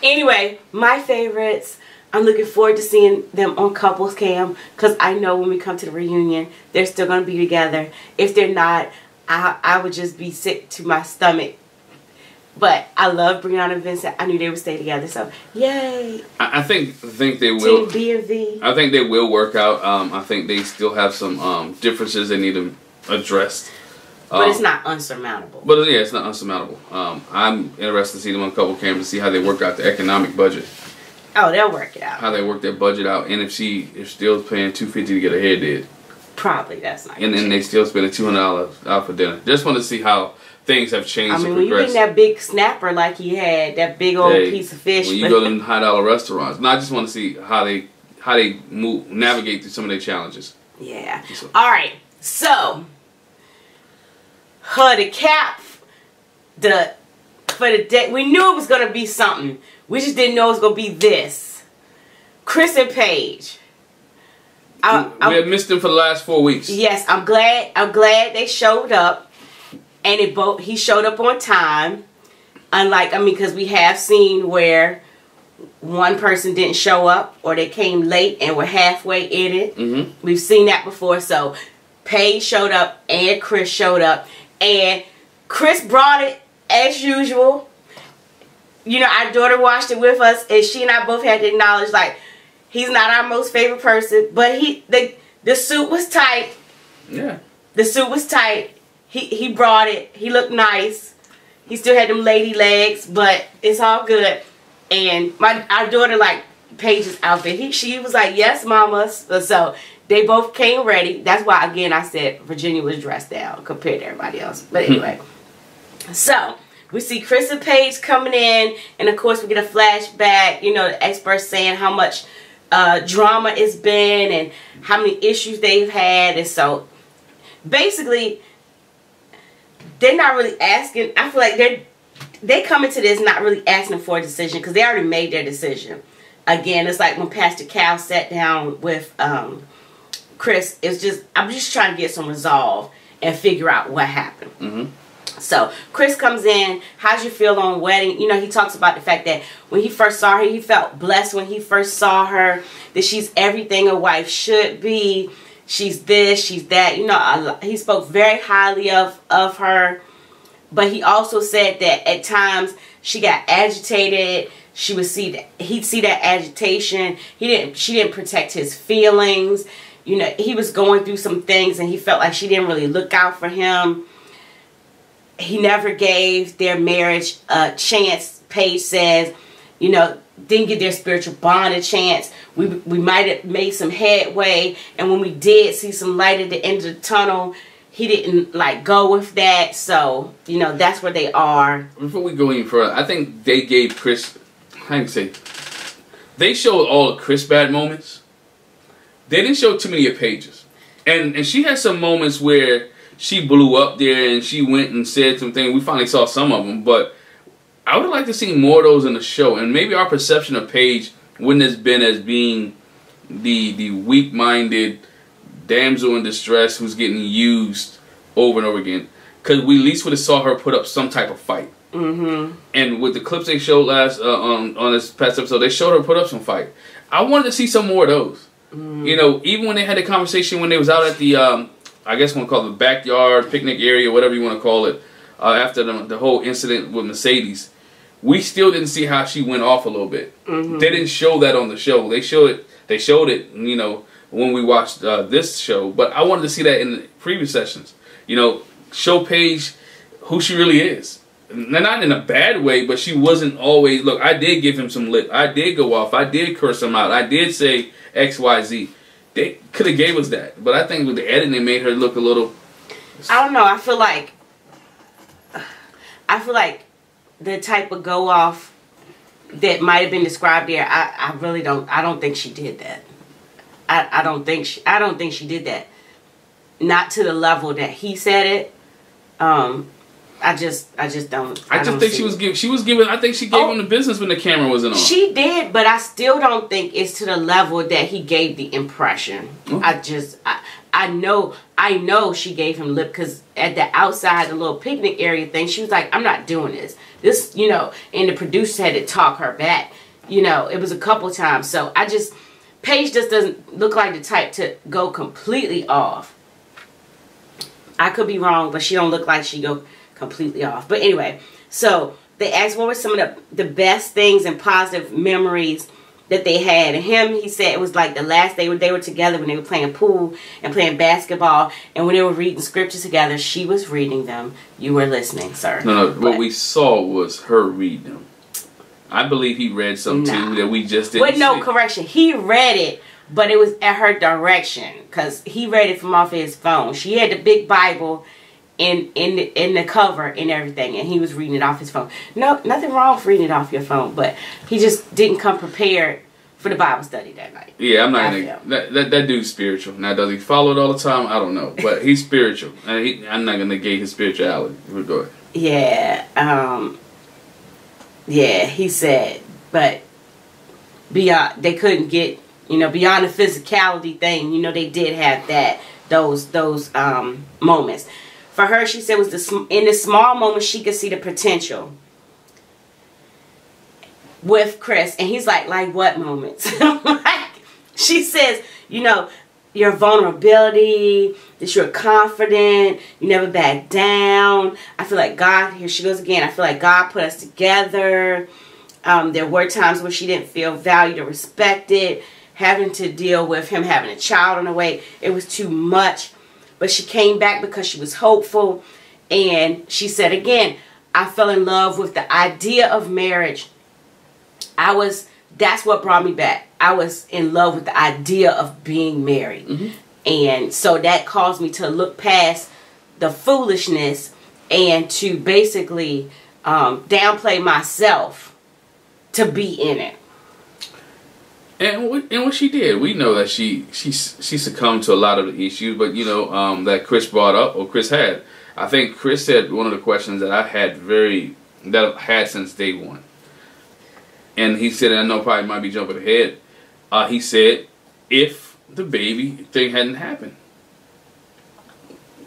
anyway, my favorites. I'm looking forward to seeing them on Couples Cam because I know when we come to the reunion, they're still going to be together. If they're not, I would just be sick to my stomach. But I love Brianna and Vincent. I knew they would stay together, so yay! I think they will. Team B and V. I think they will work out. I think they still have some differences they need to address. But it's not unsurmountable. But yeah, it's not unsurmountable. I'm interested to see them on Couple Cam to see how they work out the economic budget. Oh, they'll work it out. How they work their budget out, and if Steele's paying $250 to get her hair did. Probably that's not. And then they still spending $200 out for dinner. Just want to see how things have changed. I mean, and when you progressed. think that big snapper like he had, that big old piece of fish. When you go to them $high restaurants, no, I just want to see how they navigate through some of their challenges. Yeah. All right. So, the cap, for the day, we knew it was gonna be something. We just didn't know it was gonna be this. Chris and Paige. We had missed them for the last 4 weeks. Yes, I'm glad they showed up, and he showed up on time. Unlike, because we have seen where one person didn't show up or they came late and were halfway in it. Mm-hmm. We've seen that before. So Paige showed up and Chris showed up, and Chris brought it as usual. You know, our daughter watched it with us, and she and I both had to acknowledge, like, he's not our most favorite person, but the suit was tight. Yeah. The suit was tight. He brought it. He looked nice. He still had them lady legs, but it's all good. And our daughter liked Paige's outfit. She was like, yes, mama. So they both came ready. That's why, again, I said Virginia was dressed down compared to everybody else. But anyway. So we see Chris and Paige coming in, and of course we get a flashback, you know, the experts saying how much drama it's been and how many issues they've had. And so basically they're not really asking. I feel like they come into this not really asking for a decision because they already made their decision. Again, it's like when Pastor Cal sat down with Chris, I'm just trying to get some resolve and figure out what happened. Mm-hmm. So Chris comes in. How'd you feel on wedding? You know, he talks about the fact that when he first saw her, he felt blessed when he first saw her, that she's everything a wife should be. She's this, she's that. You know, he spoke very highly of her. But he also said that at times she got agitated. He'd see that agitation. She didn't protect his feelings. You know, he was going through some things and he felt like she didn't really look out for him. He never gave their marriage a chance. Paige says, you know, didn't give their spiritual bond a chance. We might have made some headway, and when we did see some light at the end of the tunnel, he didn't like go with that. So, you know, that's where they are. Before we go any further, I think they gave Chris, they showed all of Chris' bad moments. They didn't show too many of Paige's. And she had some moments where she blew up there and she went and said some things. We finally saw some of them, but I would like to see more of those in the show. And maybe our perception of Paige wouldn't have been as being the weak-minded damsel in distress who's getting used over and over again. Because we at least would have saw her put up some type of fight. Mm-hmm. And with the clips they showed last on this past episode, they showed her put up some fight. I wanted to see some more of those. You know, even when they had the conversation when they was out at the, I guess we'll call it the backyard, picnic area, whatever you want to call it, after the whole incident with Mercedes, we still didn't see how she went off a little bit. They didn't show that on the show. They showed it, you know, when we watched this show. But I wanted to see that in the previous sessions. You know, show Paige who she really is. Not in a bad way, but she wasn't always... Look, I did give him some lip. I did go off. I did curse him out. I did say X, Y, Z. They could have gave us that. But I think with the editing, they made her look a little... I don't know. I feel like the type of go off that might have been described there, I really don't... I don't think she did that. I don't think she did that. Not to the level that he said it. I just don't. I think she was giving. I think she gave him the business when the camera wasn't on. She did, but I still don't think it's to the level that he gave the impression. I know she gave him lip, because at the outside, the little picnic area thing, she was like, "I'm not doing this." This, you know, and the producer had to talk her back. You know, it was a couple times. So Paige just doesn't look like the type to go completely off. I could be wrong, but she don't look like she go completely off. But anyway, so they asked what were some of the best things and positive memories that they had. And he said it was like the last day they were together when they were playing pool and playing basketball, and when they were reading scriptures together. She was reading them. You were listening, sir. No, what we saw was her read them. I believe he read something too that we just didn't see. No, correction. He read it, but it was at her direction, because he read it from off his phone. She had the big Bible in the cover and everything, and he was reading it off his phone. No, nothing wrong with reading it off your phone, but he just didn't come prepared for the Bible study that night. Yeah, I'm not gonna. That dude's spiritual. Now, does he follow it all the time? I don't know, but he's spiritual, and I'm not gonna negate his spirituality. We'll go ahead. Yeah, yeah. He said, but beyond, they couldn't get. You know, beyond the physicality thing, you know, they did have those moments. For her, she said, in the small moments she could see the potential with Chris. And he's like what moments? She says, you know, your vulnerability, that you're confident, you never back down. I feel like God, here she goes again, I feel like God put us together. There were times where she didn't feel valued or respected. Having to deal with him having a child on the way, it was too much. But she came back because she was hopeful. And she said again, I fell in love with the idea of marriage. That's what brought me back. I was in love with the idea of being married. And so that caused me to look past the foolishness and to basically downplay myself to be in it. And what she did, we know that she succumbed to a lot of the issues, but you know that Chris brought up, or Chris had. I think Chris said one of the questions that I've had since day one, and he said, and I know probably might be jumping ahead. He said, if the baby thing hadn't happened,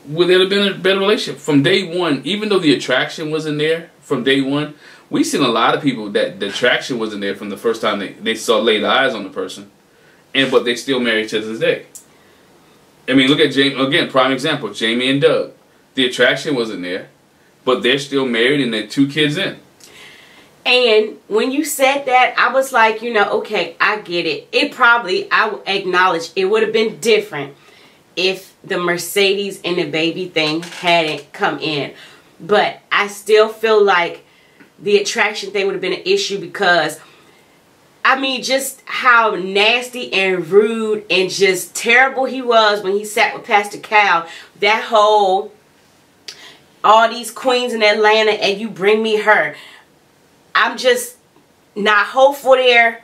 would there have been a better relationship from day one? Even though the attraction wasn't there from day one. We've seen a lot of people that the attraction wasn't there from the first time they laid eyes on the person, but they still married to this day. I mean, look at Jamie again, prime example, Jamie and Doug. The attraction wasn't there, but they're still married and they're 2 kids in. And when you said that, I was like, you know, okay, I get it. I acknowledge it would have been different if the Mercedes and the baby thing hadn't come in. But I still feel like the attraction thing would have been an issue, because I mean, just how nasty and rude and just terrible he was when he sat with Pastor Cal. That whole, all these queens in Atlanta and you bring me her. I'm just not hopeful there.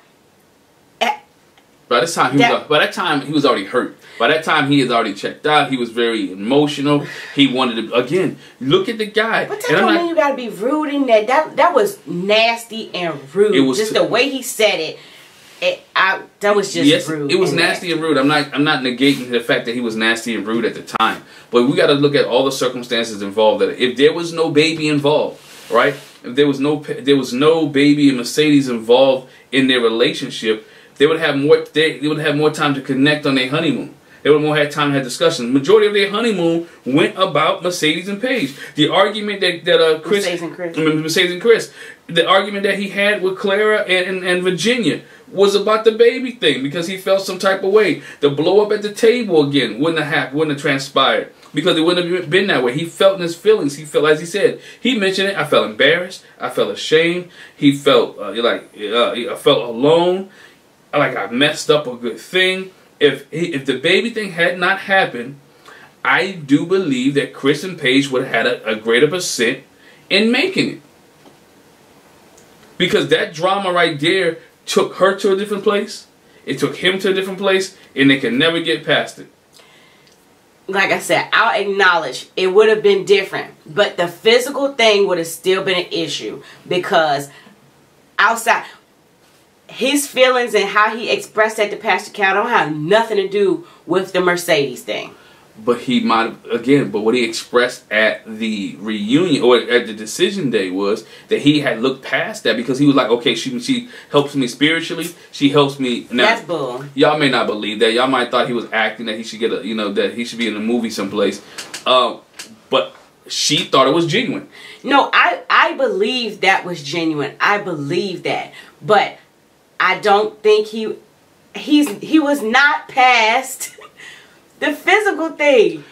By that time he was already hurt. By that time he had already checked out. He was very emotional. He wanted to, again, look at the guy. But that don't mean you gotta be rude in that. That was nasty and rude. It was just the way he said it. That was just rude. It was nasty and rude. I'm not negating the fact that he was nasty and rude at the time. But we got to look at all the circumstances involved. That if there was no baby involved, right? If there was no baby and Mercedes involved in their relationship, they would have more. They would have more time to connect on their honeymoon. They would have more had time to have discussions. Majority of their honeymoon went about Mercedes and Paige. The argument that Chris, Mercedes and Chris, the argument that he had with Clara and Virginia was about the baby thing because he felt some type of way. The blow up at the table again wouldn't have happened, wouldn't have transpired because it wouldn't have been that way. He felt in his feelings. He felt, as he said, he mentioned it. I felt embarrassed. I felt ashamed. He felt I felt alone. Like I messed up a good thing. If the baby thing had not happened, I do believe that Chris and Paige would have had a greater percent in making it. Because that drama right there took her to a different place. It took him to a different place. And they can never get past it. Like I said, I'll acknowledge it would have been different. But the physical thing would have still been an issue. Because outside... his feelings and how he expressed that to Pastor Cal don't have nothing to do with the Mercedes thing. But he might have, again, but what he expressed at the reunion or at the decision day was that he had looked past that because he was like, okay, she helps me spiritually. She helps me. Now, that's bull. Y'all may not believe that. Y'all might thought he was acting, that he should get a, that he should be in a movie someplace. But she thought it was genuine. No, I believe that was genuine. I believe that. But I don't think he was not past the physical thing.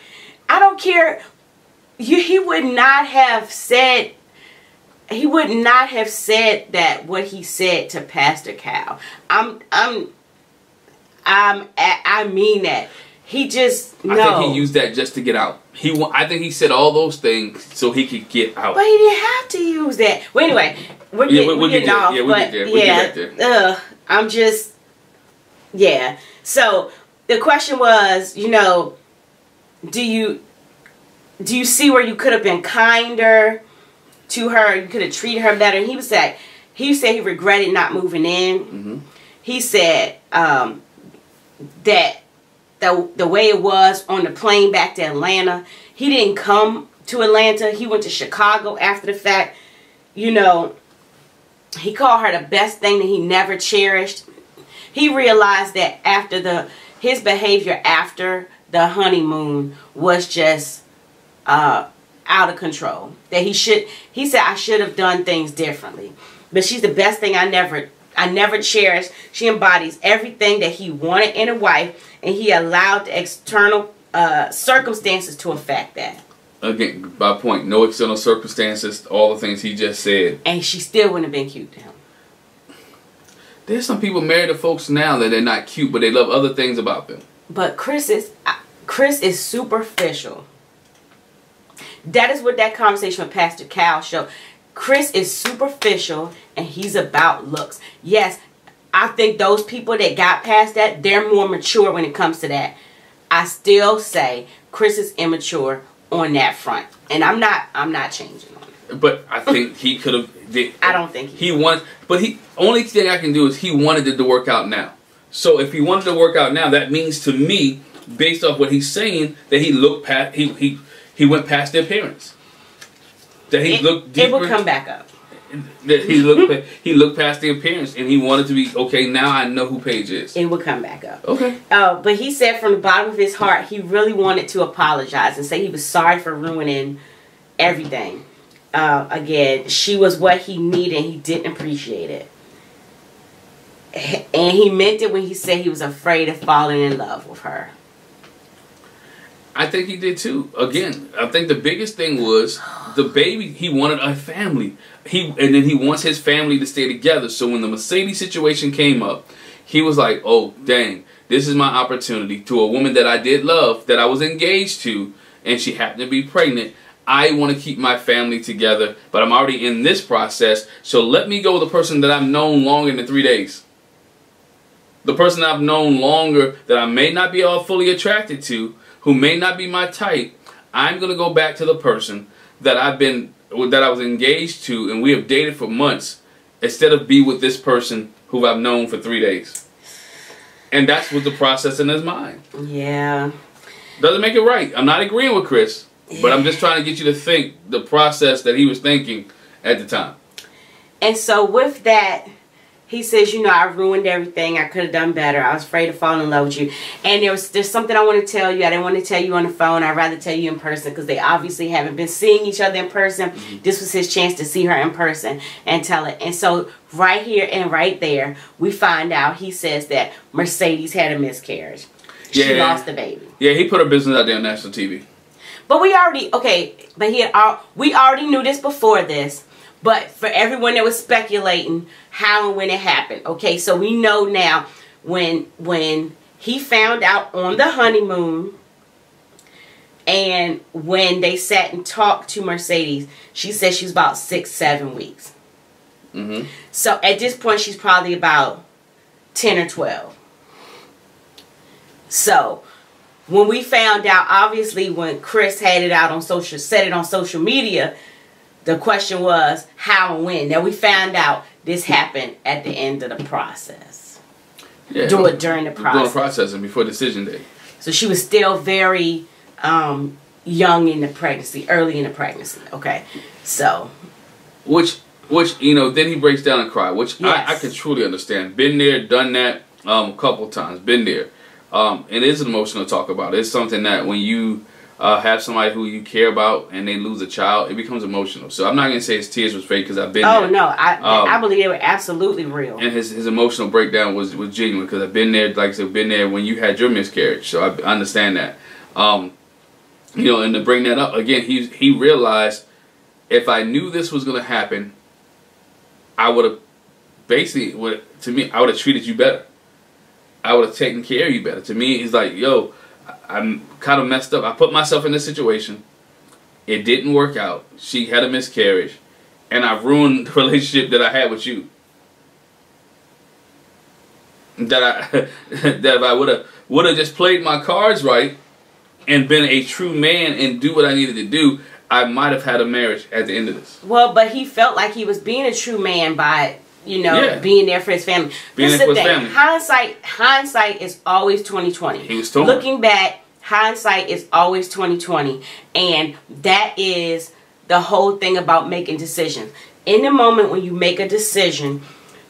I don't care. He would not have said. He would not have said that what he said to Pastor Cal. I mean that. He just no. I think he used that just to get out. I think he said all those things so he could get out. But he didn't have to use that. Well, anyway, we're getting off. Yeah, we'll get there. We'll get there. I'm just, yeah. So the question was, do you see where you could have been kinder to her? You could have treated her better. And he said he regretted not moving in. Mm-hmm. He said that the way it was on the plane back to Atlanta, he didn't come to Atlanta. He went to Chicago after the fact. He called her the best thing that he never cherished. He realized that after his behavior after the honeymoon was just out of control. That he said, I should have done things differently. But she's the best thing I never cherished. She embodies everything that he wanted in a wife, and he allowed the external circumstances to affect that. Again, by point, no external circumstances, all the things he just said. And she still wouldn't have been cute to him. There's some people married to folks now that they're not cute, but they love other things about them. But Chris is superficial. That is what that conversation with Pastor Cal showed. Chris is superficial and he's about looks. Yes, I think those people that got past that, they're more mature when it comes to that. I still say Chris is immature on that front. And I'm not changing on it. But I think he could have. I don't think he wanted. But only thing I can do is he wanted it to work out now. So if he wanted to work out now, that means to me, based off what he's saying, that he looked past. He went past the appearance. That he looked deeper. It will come back up. That he looked past the appearance and he wanted to be okay. Now I know who Paige is. It will come back up. Okay. But he said from the bottom of his heart he really wanted to apologize and say he was sorry for ruining everything. Again, she was what he needed and he didn't appreciate it. And he meant it when he said he was afraid of falling in love with her. I think he did too. Again, I think the biggest thing was the baby. He wanted a family. And then he wants his family to stay together. So when the Mercedes situation came up, he was like, oh, dang, this is my opportunity to a woman that I did love, that I was engaged to, and she happened to be pregnant. I want to keep my family together, but I'm already in this process, so let me go with the person that I've known longer than 3 days. The person I've known longer that I may not be all fully attracted to, who may not be my type. I'm going to go back to the person that I was engaged to and we have dated for months, instead of be with this person who I've known for 3 days. And that's what the process in his mind. Yeah. Doesn't make it right. I'm not agreeing with Chris, but I'm just trying to get you to think the process that he was thinking at the time. And so with that, he says, you know, I ruined everything. I could have done better. I was afraid to fall in love with you. And there's something I want to tell you. I didn't want to tell you on the phone. I'd rather tell you in person because they obviously haven't been seeing each other in person. This was his chance to see her in person and tell it. And so right here and right there, we find out he says that Mercedes had a miscarriage. She lost the baby. Yeah, he put her business out there on national TV. But we already, we already knew this before this. But for everyone that was speculating how and when it happened, okay, so we know now when he found out on the honeymoon and when they sat and talked to Mercedes, she said she was about 6-7 weeks. Mm-hmm. So at this point, she's probably about 10 or 12. So when we found out, obviously when Chris had it out on said it on social media, the question was how and when. Now we found out this happened at the end of the process. Yeah, during the during the process. process and before decision day. So she was still very young in the pregnancy, early in the pregnancy. Okay, so which you know, then he breaks down and cries, which yes. I can truly understand. Been there, done that a couple times. Been there. It is an emotional talk about. It's something that when you have somebody who you care about and they lose a child, it becomes emotional. So I'm not gonna say his tears was fake because I've been there. Oh no, I believe they were absolutely real. And his emotional breakdown was genuine because I've been there. Like I said, been there when you had your miscarriage. So I understand that. You know, and to bring that up again, he realized if I knew this was gonna happen, I would have basically I would have treated you better. I would have taken care of you better. To me, he's like, yo, I'm kind of messed up. I put myself in this situation. It didn't work out. She had a miscarriage. And I ruined the relationship that I had with you. That if I would have just played my cards right and been a true man and do what I needed to do, I might have had a marriage at the end of this. Well, but he felt like he was being a true man by, you know, being there for his family. Being this there is for the his thing. family. Hindsight is always 20/20. He was torn. Looking back, hindsight is always 20/20, and that is the whole thing about making decisions. In the moment when you make a decision,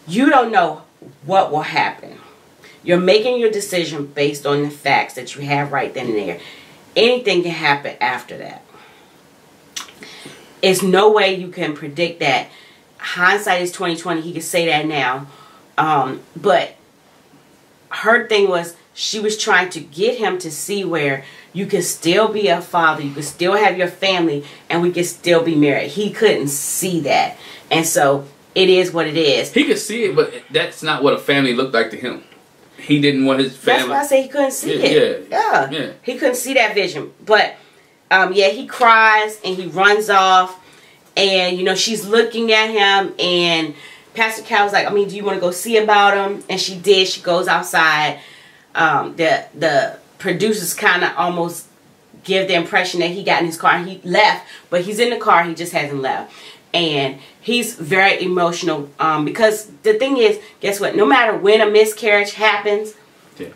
you don't know what will happen. You're making your decision based on the facts that you have right then and there. Anything can happen after that. It's no way you can predict that. Hindsight is 20/20. He can say that now. But her thing was she was trying to get him to see where you can still be a father, you can still have your family, and we can still be married. He couldn't see that. And so it is what it is. He could see it, but that's not what a family looked like to him. He didn't want his family. That's why I say he couldn't see it. Yeah. He couldn't see that vision. But he cries and he runs off. And, you know, she's looking at him, and Pastor Cal was like, do you want to go see about him? And she did. She goes outside. The producers kind of almost give the impression that he got in his car and he left, but he's in the car. He just hasn't left. And he's very emotional because the thing is, guess what? No matter when a miscarriage happens,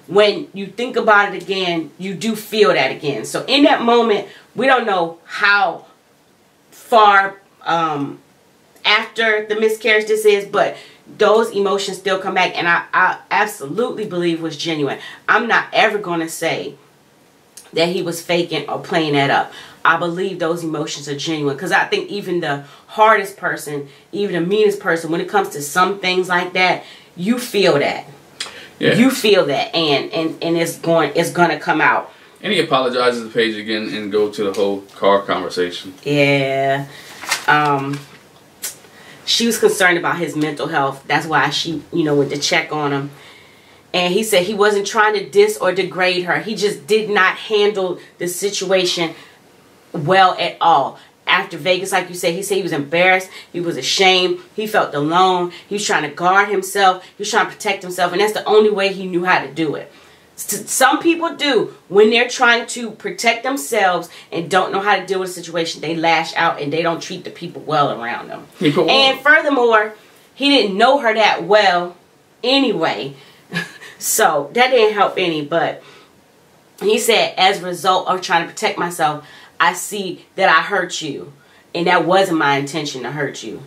when you think about it again, you do feel that again. So in that moment, we don't know how far after the miscarriage this is, but those emotions still come back, and I absolutely believe was genuine. I'm not ever going to say that he was faking or playing that up. I believe those emotions are genuine because I think even the hardest person, even the meanest person, when it comes to some things like that, you feel that. Yeah. You feel that, and it's going to come out. And he apologizes to Paige again and go to the whole car conversation. Yeah. She was concerned about his mental health. That's why she, went to check on him. And he said he wasn't trying to diss or degrade her. He just did not handle the situation well at all. After Vegas, like you said, he said he was embarrassed. He was ashamed. He felt alone. He was trying to guard himself. He was trying to protect himself. And that's the only way he knew how to do it. Some people do. When they're trying to protect themselves and don't know how to deal with a situation, they lash out and they don't treat the people well around them. And furthermore, he didn't know her that well anyway. So that didn't help any. But he said, as a result of trying to protect myself, I see that I hurt you. And that wasn't my intention to hurt you.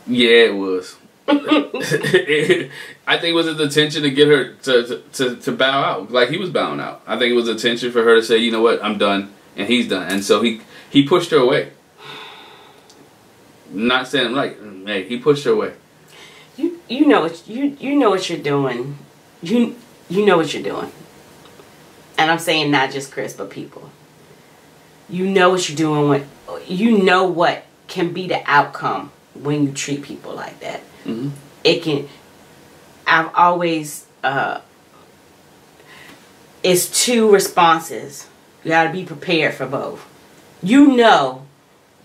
Yeah, it was. I think it was his intention to get her to bow out, like he was bowing out. I think it was intention for her to say, you know what, I'm done, and he's done, and so he pushed her away. Not saying like, hey, he pushed her away. You know what you know what you're doing. You know what you're doing, and I'm saying not just Chris, but people. You know what you're doing when you know what can be the outcome when you treat people like that. Mm-hmm. It can. I've always. It's two responses. You got to be prepared for both. You know,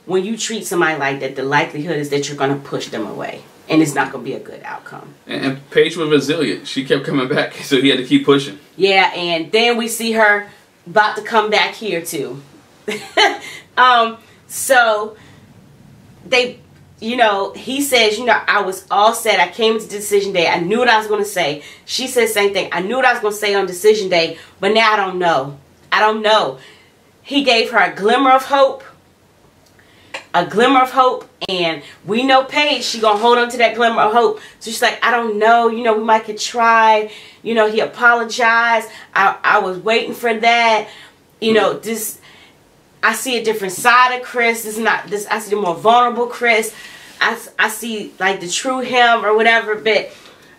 when you treat somebody like that, the likelihood is that you're going to push them away, and it's not going to be a good outcome. And Paige was resilient. She kept coming back, so he had to keep pushing. Yeah, and then we see her about to come back here too. So they, you know, he says, you know, I was all set. I came to decision day. I knew what I was going to say. She said the same thing. I knew what I was going to say on decision day, but now I don't know. I don't know. He gave her a glimmer of hope. A glimmer of hope. And we know Paige, she going to hold on to that glimmer of hope. So she's like, I don't know. You know, we might could try. You know, he apologized. I was waiting for that. You know, this... I see a different side of Chris. This is not this. I see the more vulnerable Chris. I see like the true him or whatever. But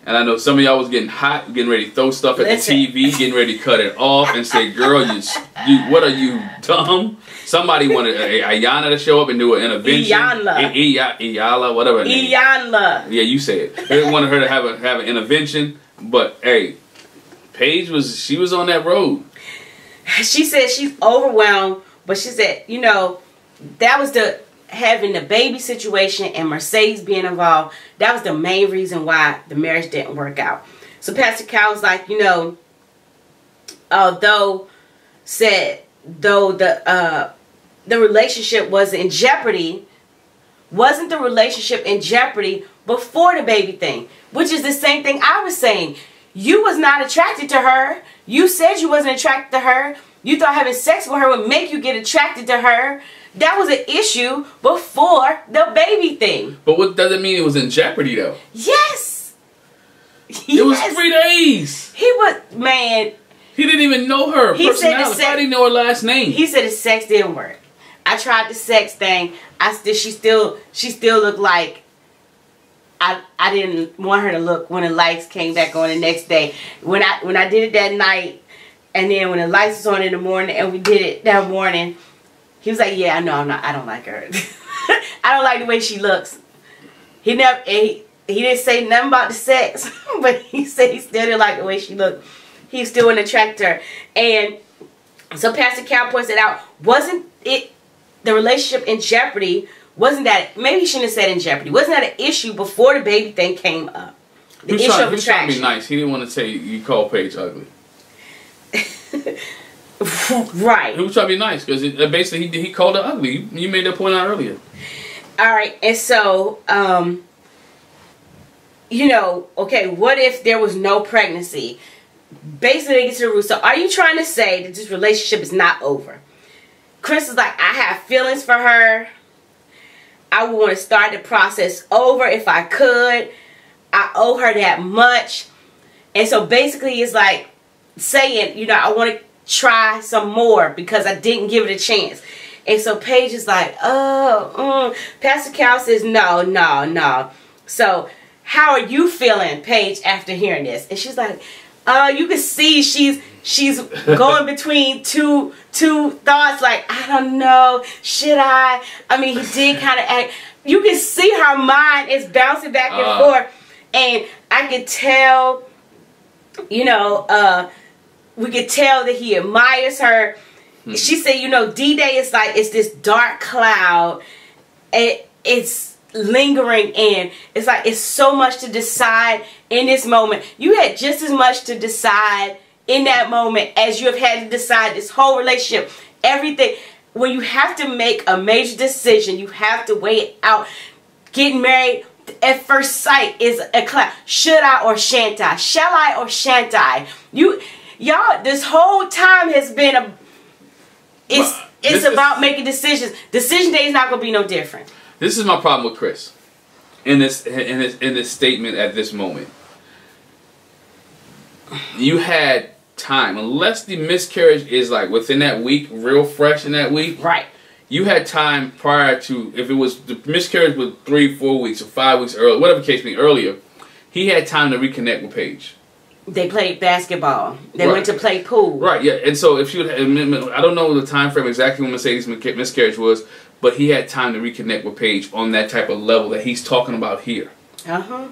and I know some of y'all was getting hot, getting ready to throw stuff at the TV, getting ready to cut it off, and say, "Girl, you what are you dumb?" Somebody wanted Ayana to show up and do an intervention. Iyala, whatever. Iyala. Yeah, you say it. They wanted her to have an intervention, but hey, Paige she was on that road. She said she's overwhelmed. But she said, you know, that was having the baby situation and Mercedes being involved. That was the main reason why the marriage didn't work out. So Pastor Cal was like, you know, though the relationship was in jeopardy, wasn't the relationship in jeopardy before the baby thing? Which is the same thing I was saying. You was not attracted to her. You said you wasn't attracted to her. You thought having sex with her would make you get attracted to her. That was an issue before the baby thing. But what does it mean it was in jeopardy though? Yes. It was 3 days. He was, man. He didn't even know her personality. I didn't know her last name. He said the sex didn't work. I tried the sex thing. She still looked like I didn't want her to look when the lights came back on the next day. When I did it that night, and then when the lights was on in the morning, and we did it that morning, he was like, "Yeah, I know, I don't like her. I don't like the way she looks." He didn't say nothing about the sex, but he said he still didn't like the way she looked. He still wouldn't attract her. And so Pastor Cal points it out. Wasn't it the relationship in jeopardy? Wasn't that, maybe he shouldn't have said in jeopardy. Wasn't that an issue before the baby thing came up? The issue of attraction. He was trying to be nice. He didn't want to say you call Paige ugly. Right. He was trying to be nice because basically he called her ugly. You made that point out earlier. All right, and so you know, okay, what if there was no pregnancy? Basically, they get to the root. So, are you trying to say that this relationship is not over? Chris is like, I have feelings for her. I would want to start the process over if I could. I owe her that much, and so basically, it's like saying, you know, I want to try some more because I didn't give it a chance. And so Paige is like, Pastor Cal says, no. So how are you feeling, Paige, after hearing this? And she's like, you can see she's going between two thoughts, like, I don't know, should I? I mean, he did kind of act. You can see her mind is bouncing back and forth. And I could tell, you know, we could tell that he admires her. She said, you know, D-Day is like, it's this dark cloud. It's lingering in. It's like, it's so much to decide in this moment. You had just as much to decide in that moment as you have had to decide this whole relationship. Everything. When you have to make a major decision, you have to weigh it out. Getting married at first sight is a cloud. Should I or shan't I? Shall I or shan't I? Y'all, this whole time has been it's about making decisions. Decision day is not going to be no different. This is my problem with Chris in this statement at this moment. You had time, unless the miscarriage is like within that week, real fresh in that week. Right. You had time prior to, if it was the miscarriage was 3, 4 weeks or 5 weeks earlier, whatever the case may be, earlier, he had time to reconnect with Paige. They played basketball. They Right. went to play pool. Right, yeah. And so if she would, I don't know the time frame exactly when Mercedes' miscarriage was, but he had time to reconnect with Paige on that type of level that he's talking about here. Uh-huh.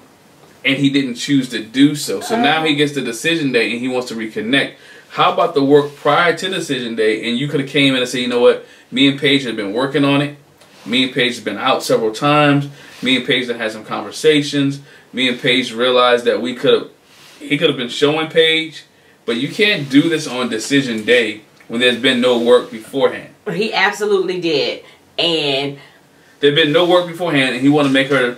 And he didn't choose to do so. So now he gets the decision day and he wants to reconnect. How about the work prior to decision day, and you could have came in and said, you know what, me and Paige have been working on it. Me and Paige have been out several times. Me and Paige have had some conversations. Me and Paige realized that he could have been showing Paige, but you can't do this on decision day when there's been no work beforehand. He absolutely did. And there'd been no work beforehand, and he wanted to make her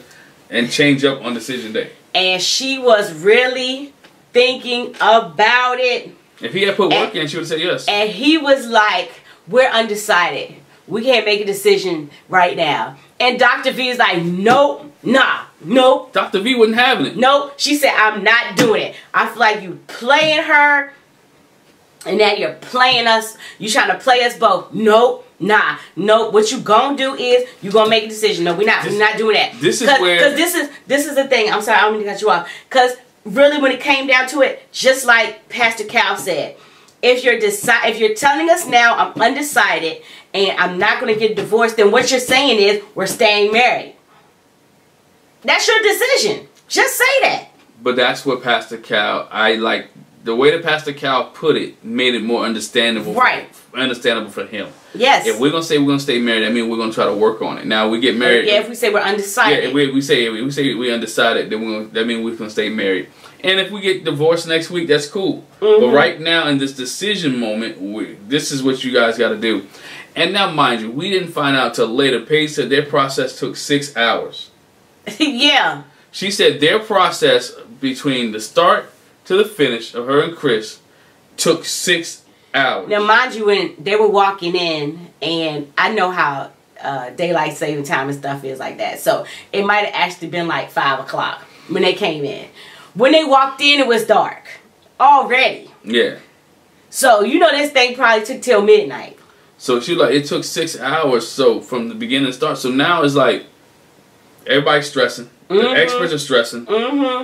and change up on decision day. And she was really thinking about it. If he had put work in, she would have said yes. And he was like, we're undecided. We can't make a decision right now. And Dr. V is like, nope, nah, nope. Dr. V wasn't having it. Nope. She said, I'm not doing it. I feel like you playing her and that you're playing us. You trying to play us both. Nope. Nah, nope. What you gonna do is you gonna make a decision. No, we're not doing that. This is where, because this is the thing. I'm sorry, I don't mean to cut you off. Because really, when it came down to it, just like Pastor Cal said, if you're telling us now I'm undecided and I'm not gonna get divorced, then what you're saying is we're staying married. That's your decision. Just say that. But that's what Pastor Cal, the way that Pastor Cal put it made it more understandable. Right. Understandable for him. Yes. If we're gonna say we're gonna stay married, that means we're gonna try to work on it. Now we get married. Yeah. If we say we're undecided. Yeah. If we say we're undecided, then that means we're gonna stay married. And if we get divorced next week, that's cool. But right now in this decision moment, this is what you guys got to do. And now, mind you, we didn't find out till later. Paige said their process took 6 hours. Yeah. She said their process between the start to the finish of her and Chris took 6 hours. Now, mind you, when they were walking in, and I know how daylight saving time and stuff is like that, so it might have actually been like 5 o'clock when they came in. When they walked in, it was dark already. Yeah. So you know this thing probably took till midnight. So she like it took 6 hours. So from the beginning to start. So now it's like everybody's stressing. The experts are stressing.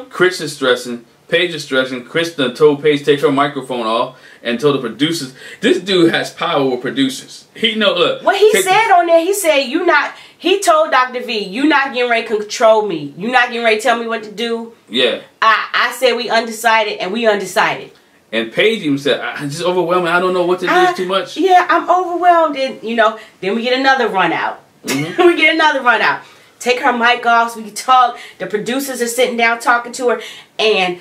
Chris is stressing. Paige is stressing. Chris done told Paige take her microphone off and told the producers. This dude has power with producers. He know. Look. What he said on there, he said you not. He told Dr. V, you not getting ready to control me. You not getting ready to tell me what to do. Yeah. I said we undecided, and we undecided. And Paige even said, "I'm just overwhelming. I don't know what to do. It's too much." Yeah, I'm overwhelmed. And then we get another run out. We get another run out. Take her mic off so we can talk. The producers are sitting down talking to her, and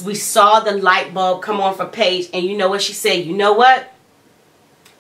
we saw the light bulb come on for Paige. And you know what she said? You know what?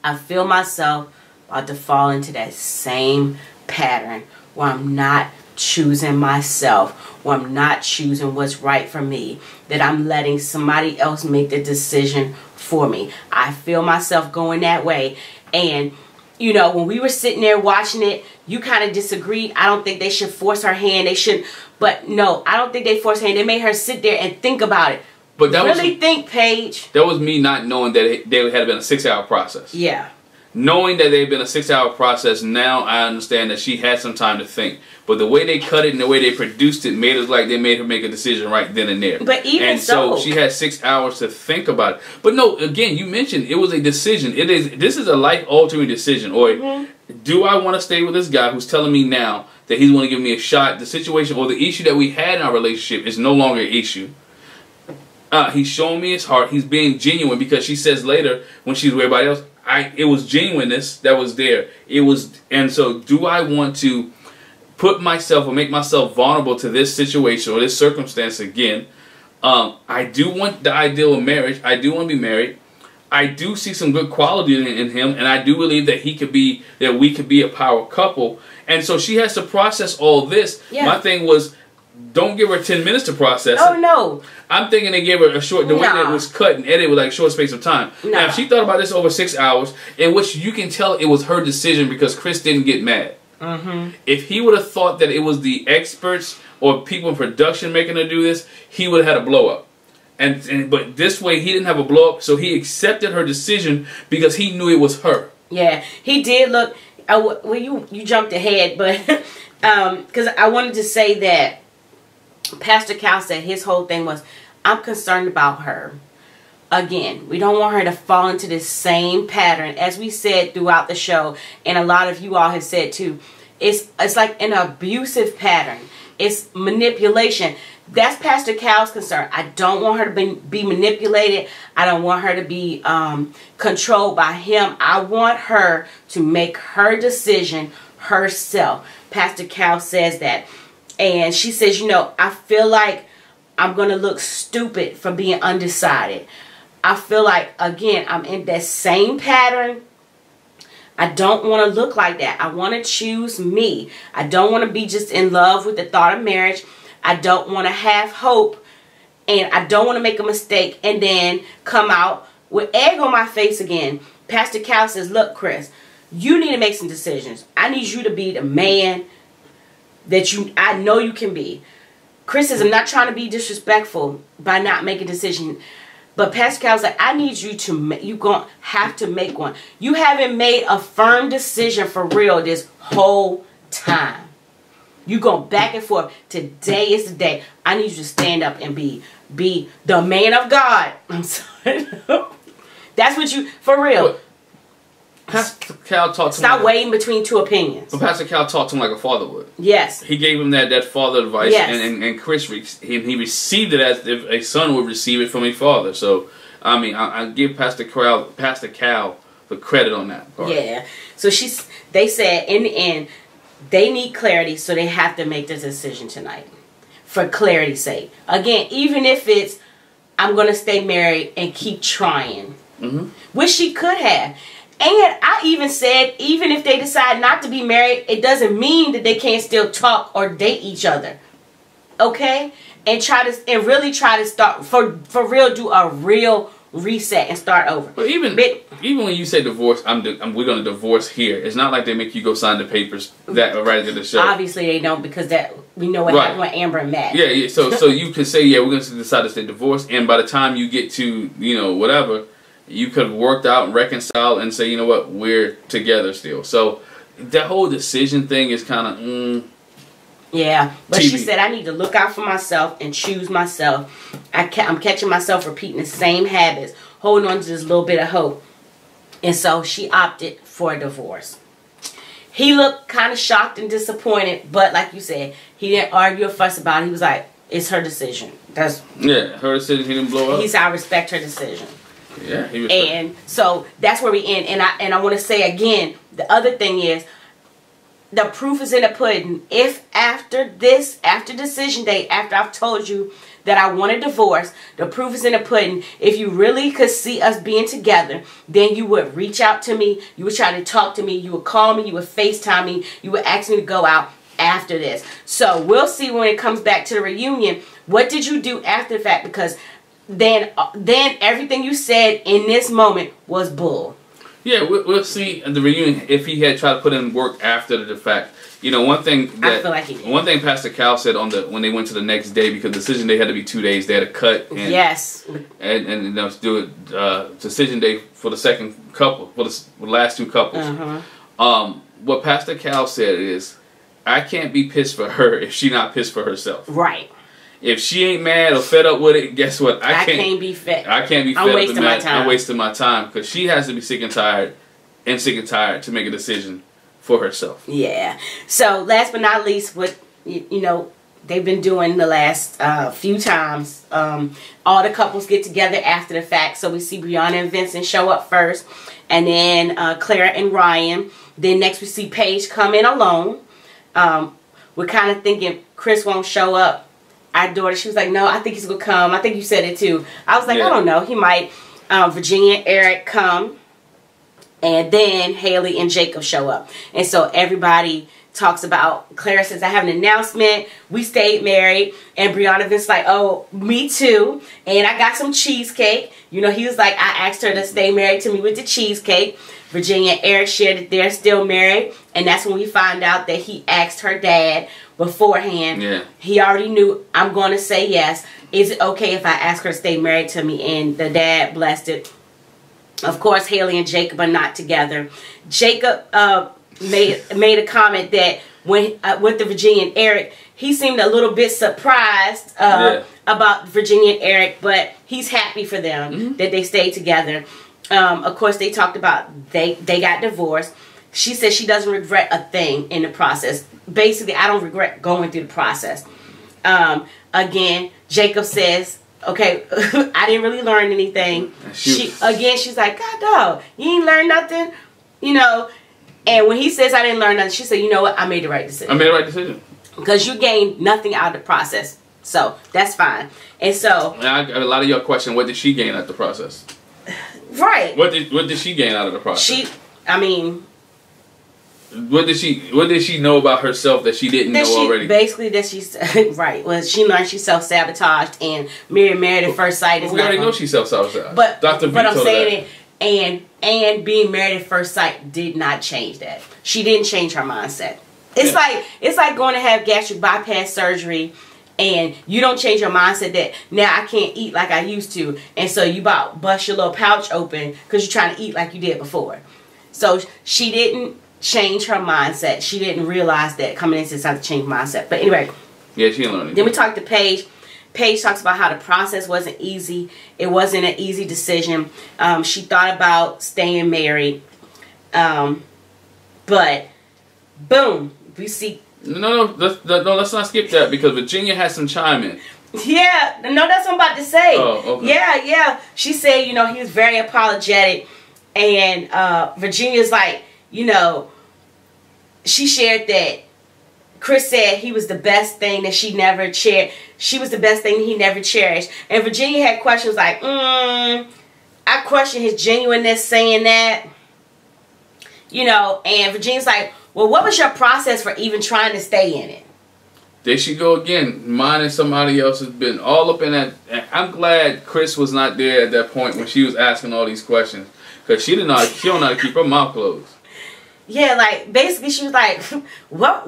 I feel myself about to fall into that same pattern where I'm not choosing myself, where I'm not choosing what's right for me, that I'm letting somebody else make the decision for me. I feel myself going that way. And when we were sitting there watching it, you kind of disagreed. I don't think they should force her hand. They should, but no, I don't think they forced her hand. They made her sit there and think about it. But that think, Paige. That was me not knowing that they had been a 6 hour process. Yeah. Knowing that they've been a 6 hour process, now I understand that she had some time to think. But the way they cut it and the way they produced it made it like they made her make a decision right then and there. But even and so she had 6 hours to think about it. But no, again, you mentioned it was a decision. This is a life altering decision. Or do I want to stay with this guy who's telling me now that he's going to give me a shot? The situation or the issue that we had in our relationship is no longer an issue. He's showing me his heart. He's being genuine, because she says later when she's with everybody else, it was genuineness that was there. And so do I want to put myself or make myself vulnerable to this situation or this circumstance again? I do want the ideal of marriage. I do want to be married. I do see some good quality in him, and I do believe that we could be a power couple. And so she has to process all this. Yeah. My thing was, don't give her 10 minutes to process it. Oh, no. I'm thinking they gave her a short, the way that it was cut and edited with like a short space of time. Now, if she thought about this over 6 hours, in which you can tell it was her decision because Chris didn't get mad. If he would have thought that it was the experts or people in production making her do this, he would have had a blow up. But this way, he didn't have a blow up, so he accepted her decision because he knew it was her. Yeah, he did look. Well, you jumped ahead, but because I wanted to say that Pastor Cal said his whole thing was, I'm concerned about her. Again, we don't want her to fall into this same pattern, as we said throughout the show, and a lot of you all have said too. It's like an abusive pattern. It's manipulation. That's Pastor Cal's concern. I don't want her to be manipulated. I don't want her to be controlled by him. I want her to make her decision herself. Pastor Cal says that. And she says, you know, I feel like I'm going to look stupid for being undecided. I feel like, again, I'm in that same pattern. I don't want to look like that. I want to choose me. I don't want to be just in love with the thought of marriage. I don't want to have hope, and I don't want to make a mistake and then come out with egg on my face again. Pastor Cal says, look, Chris, you need to make some decisions. I need you to be the man that I know you can be. Chris says, I'm not trying to be disrespectful by not making a decision. But Pastor Cal's like, I need you to, you're going to have to make one. You haven't made a firm decision for real this whole time. You go back and forth. Today is the day. I need you to stand up and be the man of God. I'm sorry. That's what you, for real. Pastor Cal talked to him. Stop waiting between two opinions. But Pastor Cal talked to him like a father would. Yes. He gave him that father advice. Yes. And Chris, he received it as if a son would receive it from a father. So, I mean, I give Pastor Cal the credit on that part. Yeah. So they said in the end, they need clarity, so they have to make this decision tonight. For clarity's sake. Again, even if it's, I'm going to stay married and keep trying. Which she could have. And I even said, even if they decide not to be married, it doesn't mean that they can't still talk or date each other. Okay? And really try to start, for real, do a real reset and start over. But even when you say divorce, we're going to divorce here. It's not like they make you go sign the papers that are right after the show. Obviously they don't, because we know what happened with Amber and Matt. Yeah. So you could say, yeah, we're going to decide to stay divorced, and by the time you get to, whatever, you could have worked out and reconciled and say, you know what, we're together still. So that whole decision thing is kind of yeah, but TV. She said, I need to look out for myself and choose myself. I'm catching myself repeating the same habits, holding on to this little bit of hope. And so she opted for a divorce. He looked kind of shocked and disappointed, but like you said, he didn't argue or fuss about it. He was like, it's her decision. Her decision. He didn't blow up. He said, I respect her decision. Yeah, and so that's where we end. And I want to say again, the other thing is, the proof is in the pudding. If after decision day, after I've told you that I want a divorce, the proof is in the pudding. If you really could see us being together, then you would reach out to me. You would try to talk to me. You would call me. You would FaceTime me. You would ask me to go out after this. So we'll see when it comes back to the reunion. What did you do after the fact? Because then everything you said in this moment was bull. Yeah, we'll see at the reunion if he had tried to put in work after the fact. One thing I feel like he did. One thing Pastor Cal said when they went to the next day, because decision day had to be 2 days, they had to cut and yes, and do it decision day for the second couple, for the last two couples. What Pastor Cal said is, I can't be pissed for her if she's not pissed for herself. Right. If she ain't mad or fed up with it, guess what? I can't be fed. I can't be fed up and mad. I'm wasting my time, because she has to be sick and tired to make a decision for herself. Yeah. So last but not least, what they've been doing the last few times, all the couples get together after the fact. So we see Brianna and Vincent show up first, and then Clara and Ryan. Then next we see Paige come in alone. We're kind of thinking Chris won't show up. Our daughter, she was like, no, I think he's going to come. I think you said it too. I was like, I don't know. He might. Virginia and Eric come. And then Haley and Jacob show up. And so everybody talks about, Clara says, I have an announcement. We stayed married. And Brianna Vince like, oh, me too. And I got some cheesecake. You know, he was like, I asked her to stay married to me with the cheesecake. Virginia and Eric shared that they're still married. And that's when we find out that he asked her dad beforehand. Yeah. He already knew, I'm going to say yes. Is it okay if I ask her to stay married to me? And the dad blessed it. Of course, Haley and Jacob are not together. Jacob made a comment that when with the Virginia and Eric, he seemed a little bit surprised about Virginia and Eric, but he's happy for them that they stayed together. Of course, they talked about they got divorced. She said she doesn't regret a thing in the process. Basically, I don't regret going through the process. Again, Jacob says, okay, I didn't really learn anything. She's like, God, dog, you ain't learned nothing, you know. And when he says I didn't learn nothing, she said, you know what, I made the right decision. I made the right decision. Because you gained nothing out of the process. So, that's fine. And so... a lot of your question, what did she gain out of the process? Right. What did she gain out of the process? What did she know about herself that she didn't know already? Basically, that she's right. Well, she learned she self-sabotaged, and married at first sight is. We already know she self-sabotaged. But Dr. But I'm saying it, and being married at first sight did not change that. She didn't change her mindset. It's like going to have gastric bypass surgery, and you don't change your mindset that now I can't eat like I used to, and so you bust your little pouch open because you're trying to eat like you did before. So she didn't change her mindset. She didn't realize that coming into this I had to change mindset. But anyway, yeah, she didn't learn anything. Then we talked to Paige. Paige talks about how the process wasn't easy. It wasn't an easy decision. She thought about staying married, but boom, we see. No, let's not skip that because Virginia has some chime in. Yeah, no, that's what I'm about to say. Oh, okay. Yeah. She said, you know, he was very apologetic, and Virginia's like, you know, she shared that Chris said he was the best thing that she never cherished. She was the best thing he never cherished. And Virginia had questions like, I question his genuineness saying that. You know, and Virginia's like, well, what was your process for even trying to stay in it? There she go again. Mine and somebody else has been all up in that. I'm glad Chris was not there at that point when she was asking all these questions. Because she don't know how to keep her mouth closed. Yeah, like, basically she was like, what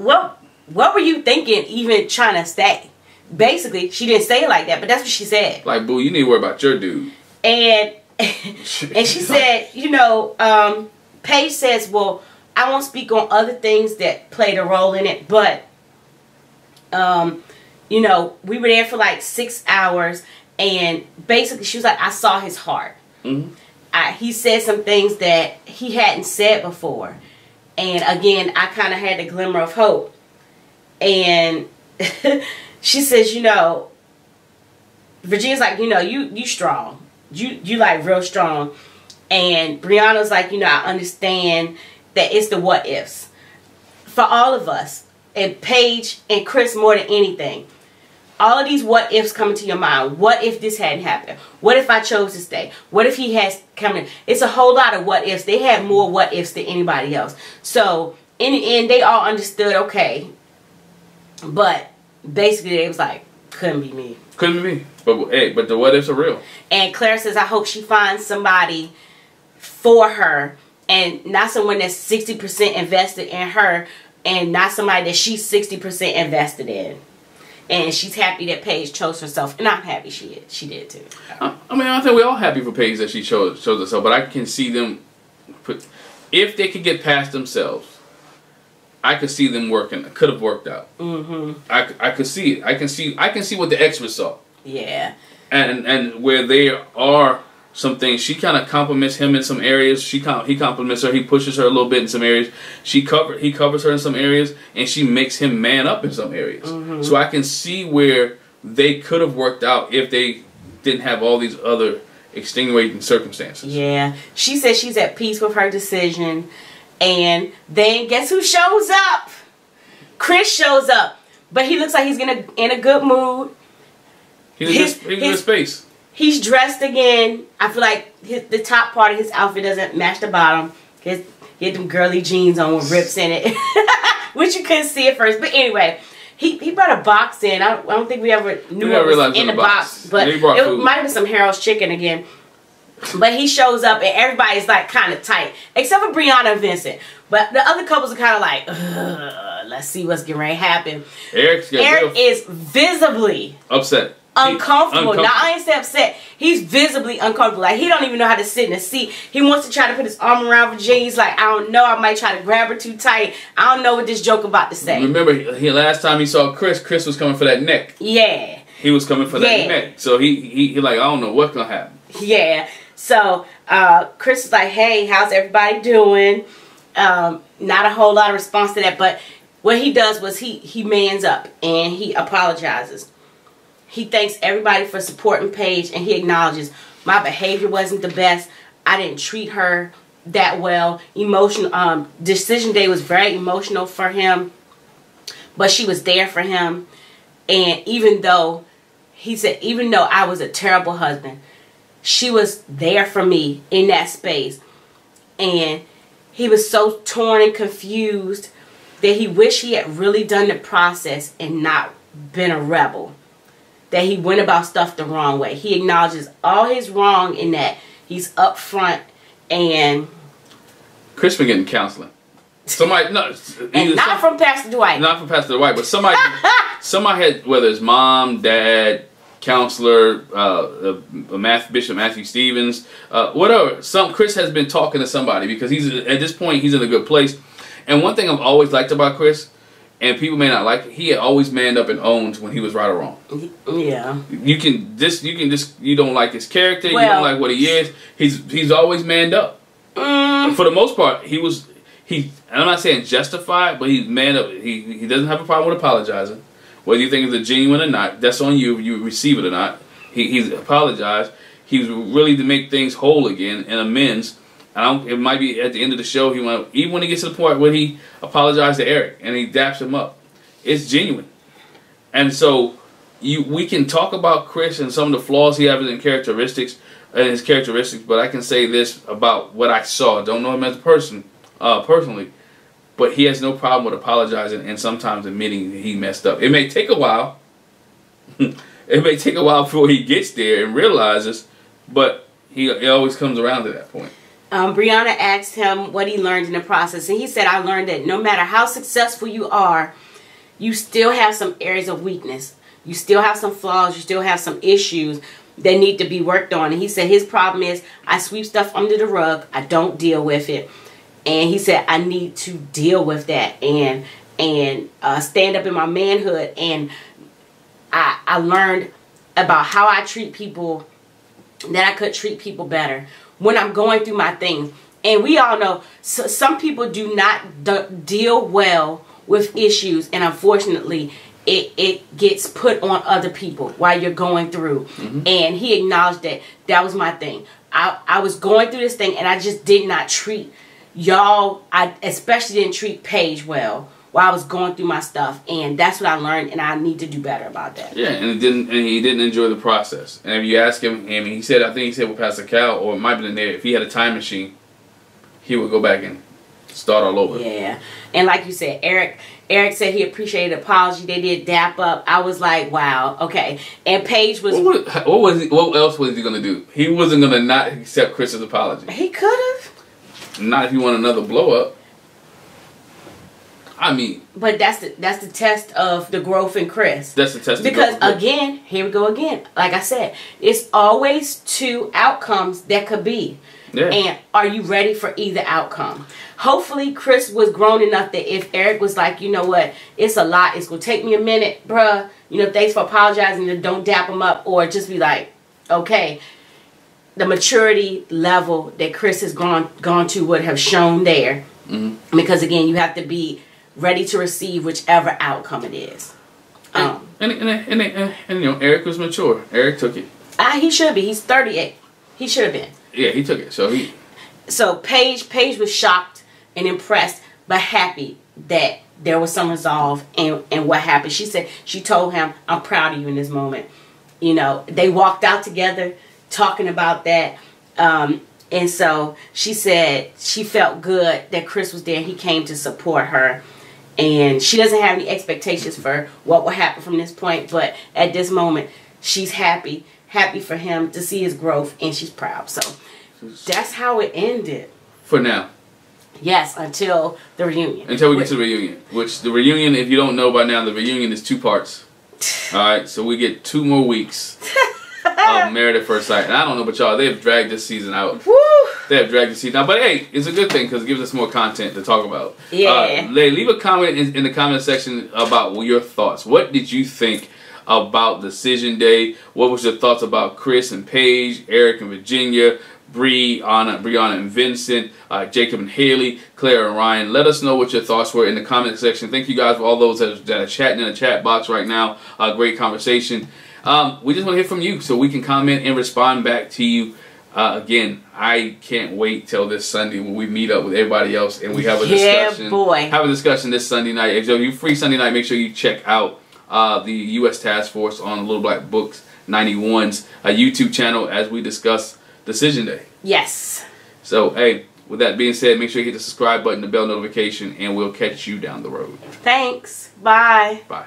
were you thinking even trying to stay? Basically, she didn't say it like that, but that's what she said. Like, boo, you need to worry about your dude. And she said, you know, Paige says, well, I won't speak on other things that played a role in it, but, you know, we were there for like 6 hours, and basically she was like, I saw his heart. Mm-hmm. He said some things that he hadn't said before. And again, I kind of had a glimmer of hope. And she says, you know, Virginia's like, you know, you strong. You like real strong. And Brianna's like, you know, I understand that it's the what ifs. For all of us, and Paige and Chris more than anything, all of these what ifs come into your mind. What if this hadn't happened? What if I chose to stay? What if he has come in? It's a whole lot of what ifs. They had more what ifs than anybody else. So in the end, they all understood, okay. But basically, they was like, couldn't be me. Couldn't be me. But hey, but the what ifs are real. And Claire says, I hope she finds somebody for her, and not someone that's 60% invested in her, and not somebody that she's 60% invested in. And she's happy that Paige chose herself. And I'm happy she did too. I mean, I think we're all happy for Paige that she chose herself. But I can see them, if they could get past themselves, I could see them working. It could have worked out. Mm-hmm. I could see it. I can see what the extras saw. Yeah. And where there are some things, she kind of compliments him in some areas. He compliments her. He pushes her a little bit in some areas. He covers her in some areas, and she makes him man up in some areas. Mm-hmm. So I can see where they could have worked out if they didn't have all these other extenuating circumstances. Yeah. She says she's at peace with her decision. And then guess who shows up? Chris shows up. But he looks like he's in a good mood. He's in his space. He's dressed again. I feel like the top part of his outfit doesn't match the bottom. He had them girly jeans on with rips in it. which you couldn't see at first. But anyway, he brought a box in. I don't think we ever knew what was in the box. But it might have been some Harold's chicken again. But he shows up and everybody's like kind of tight. Except for Brianna and Vincent. But the other couples are kind of like, let's see what's getting ready to happen. Eric is visibly upset. Uncomfortable. Now, I ain't say upset. He's visibly uncomfortable. Like, he don't even know how to sit in a seat. He wants to try to put his arm around Virginia. He's like, I don't know. I might try to grab her too tight. I don't know what this joke about to say. Remember, last time he saw Chris was coming for that neck. Yeah. He was coming for that neck. So he like, I don't know what's going to happen. Yeah. So, Chris is like, hey, how's everybody doing? Not a whole lot of response to that. But what he does was he mans up and he apologizes. He thanks everybody for supporting Paige, and he acknowledges my behavior wasn't the best. I didn't treat her that well. Emotional decision day was very emotional for him, but she was there for him. And even though he said, even though I was a terrible husband, she was there for me in that space. And he was so torn and confused that he wished he had really done the process and not been a rebel. That he went about stuff the wrong way. He acknowledges all his wrong in that he's upfront and Chris been getting counseling. Somebody and not from Pastor Dwight. Not from Pastor Dwight, but somebody had, whether it's mom, dad, counselor, Bishop Matthew Stevens, whatever. Chris has been talking to somebody because he's at this point he's in a good place. And one thing I've always liked about Chris, and people may not like it, he had always manned up and owned when he was right or wrong. Yeah. You don't like his character, you don't like what he is. He's always manned up. For the most part, and I'm not saying justified, but he's manned up. He doesn't have a problem with apologizing. Whether you think it's a genuine or not, that's on you if you receive it or not. He's apologized. He's really to make things whole again and amends. It might be at the end of the show, even when he gets to the point where he apologized to Eric and he daps him up. It's genuine. And so we can talk about Chris and some of the flaws he has in his characteristics, but I can say this about what I saw. I don't know him as a person, personally, but he has no problem with apologizing and sometimes admitting that he messed up. It may take a while. It may take a while before he gets there and realizes, but he always comes around to that point. Brianna asked him what he learned in the process, and he said, I learned that no matter how successful you are, you still have some areas of weakness. You still have some flaws. You still have some issues that need to be worked on. And he said his problem is I sweep stuff under the rug. I don't deal with it. And he said I need to deal with that and stand up in my manhood. And I learned about how I treat people, that I could treat people better when I'm going through my things. And we all know some people do not deal well with issues, and unfortunately it gets put on other people while you're going through. And he acknowledged that was my thing. I was going through this thing and I just did not treat y'all, I especially didn't treat Paige well while I was going through my stuff, and that's what I learned, and I need to do better about that. Yeah, and he didn't enjoy the process. And if you ask him, I think he said with Pastor Cal, or it might have been there, if he had a time machine, he would go back and start all over. Yeah, and like you said, Eric said he appreciated the apology. They did dap up. I was like, wow, okay. And Paige was... What else was he going to do? He wasn't going to not accept Chris's apology. He could have. Not if you want another blow up. I mean, but that's the test of the growth in Chris. That's the test. Because again, here we go again. Like I said, it's always two outcomes that could be. Yeah. And are you ready for either outcome? Hopefully, Chris was grown enough that if Eric was like, you know what, it's a lot. It's gonna take me a minute, bruh. You know, thanks for apologizing. And don't dap him up, or just be like, okay. The maturity level that Chris has gone to would have shown there. Because again, you have to be ready to receive whichever outcome it is. And you know, Eric was mature. Eric took it. He should be. He's 38. He should have been. Yeah, he took it. So Paige was shocked and impressed, but happy that there was some resolve and what happened. She told him, I'm proud of you in this moment. You know, they walked out together talking about that. And so she said she felt good that Chris was there. He came to support her. And she doesn't have any expectations for what will happen from this point. But at this moment, she's happy for him to see his growth, and she's proud. So that's how it ended. For now. Yes, until the reunion. Until we get to the reunion. Which the reunion, if you don't know by now, the reunion is 2 parts. Alright, so we get 2 more weeks of Married at First Sight. And I don't know about y'all, they have dragged this season out. Woo! They have dragged the season out. But hey, it's a good thing because it gives us more content to talk about. Yeah. Leave a comment in the comment section about your thoughts. What did you think about Decision Day? What was your thoughts about Chris and Paige, Eric and Virginia, Brianna and Vincent, Jacob and Haley, Claire and Ryan? Let us know what your thoughts were in the comment section. Thank you guys for all those that are chatting in the chat box right now. Great conversation. We just want to hear from you so we can comment and respond back to you. Again, I can't wait till this Sunday when we meet up with everybody else and we have a discussion. Yeah, boy. Have a discussion this Sunday night. If you're free Sunday night, make sure you check out the U.S. Task Force on Little Black Books 91's YouTube channel as we discuss Decision Day. Yes. So, hey, with that being said, make sure you hit the subscribe button, the bell notification, and we'll catch you down the road. Thanks. Bye. Bye.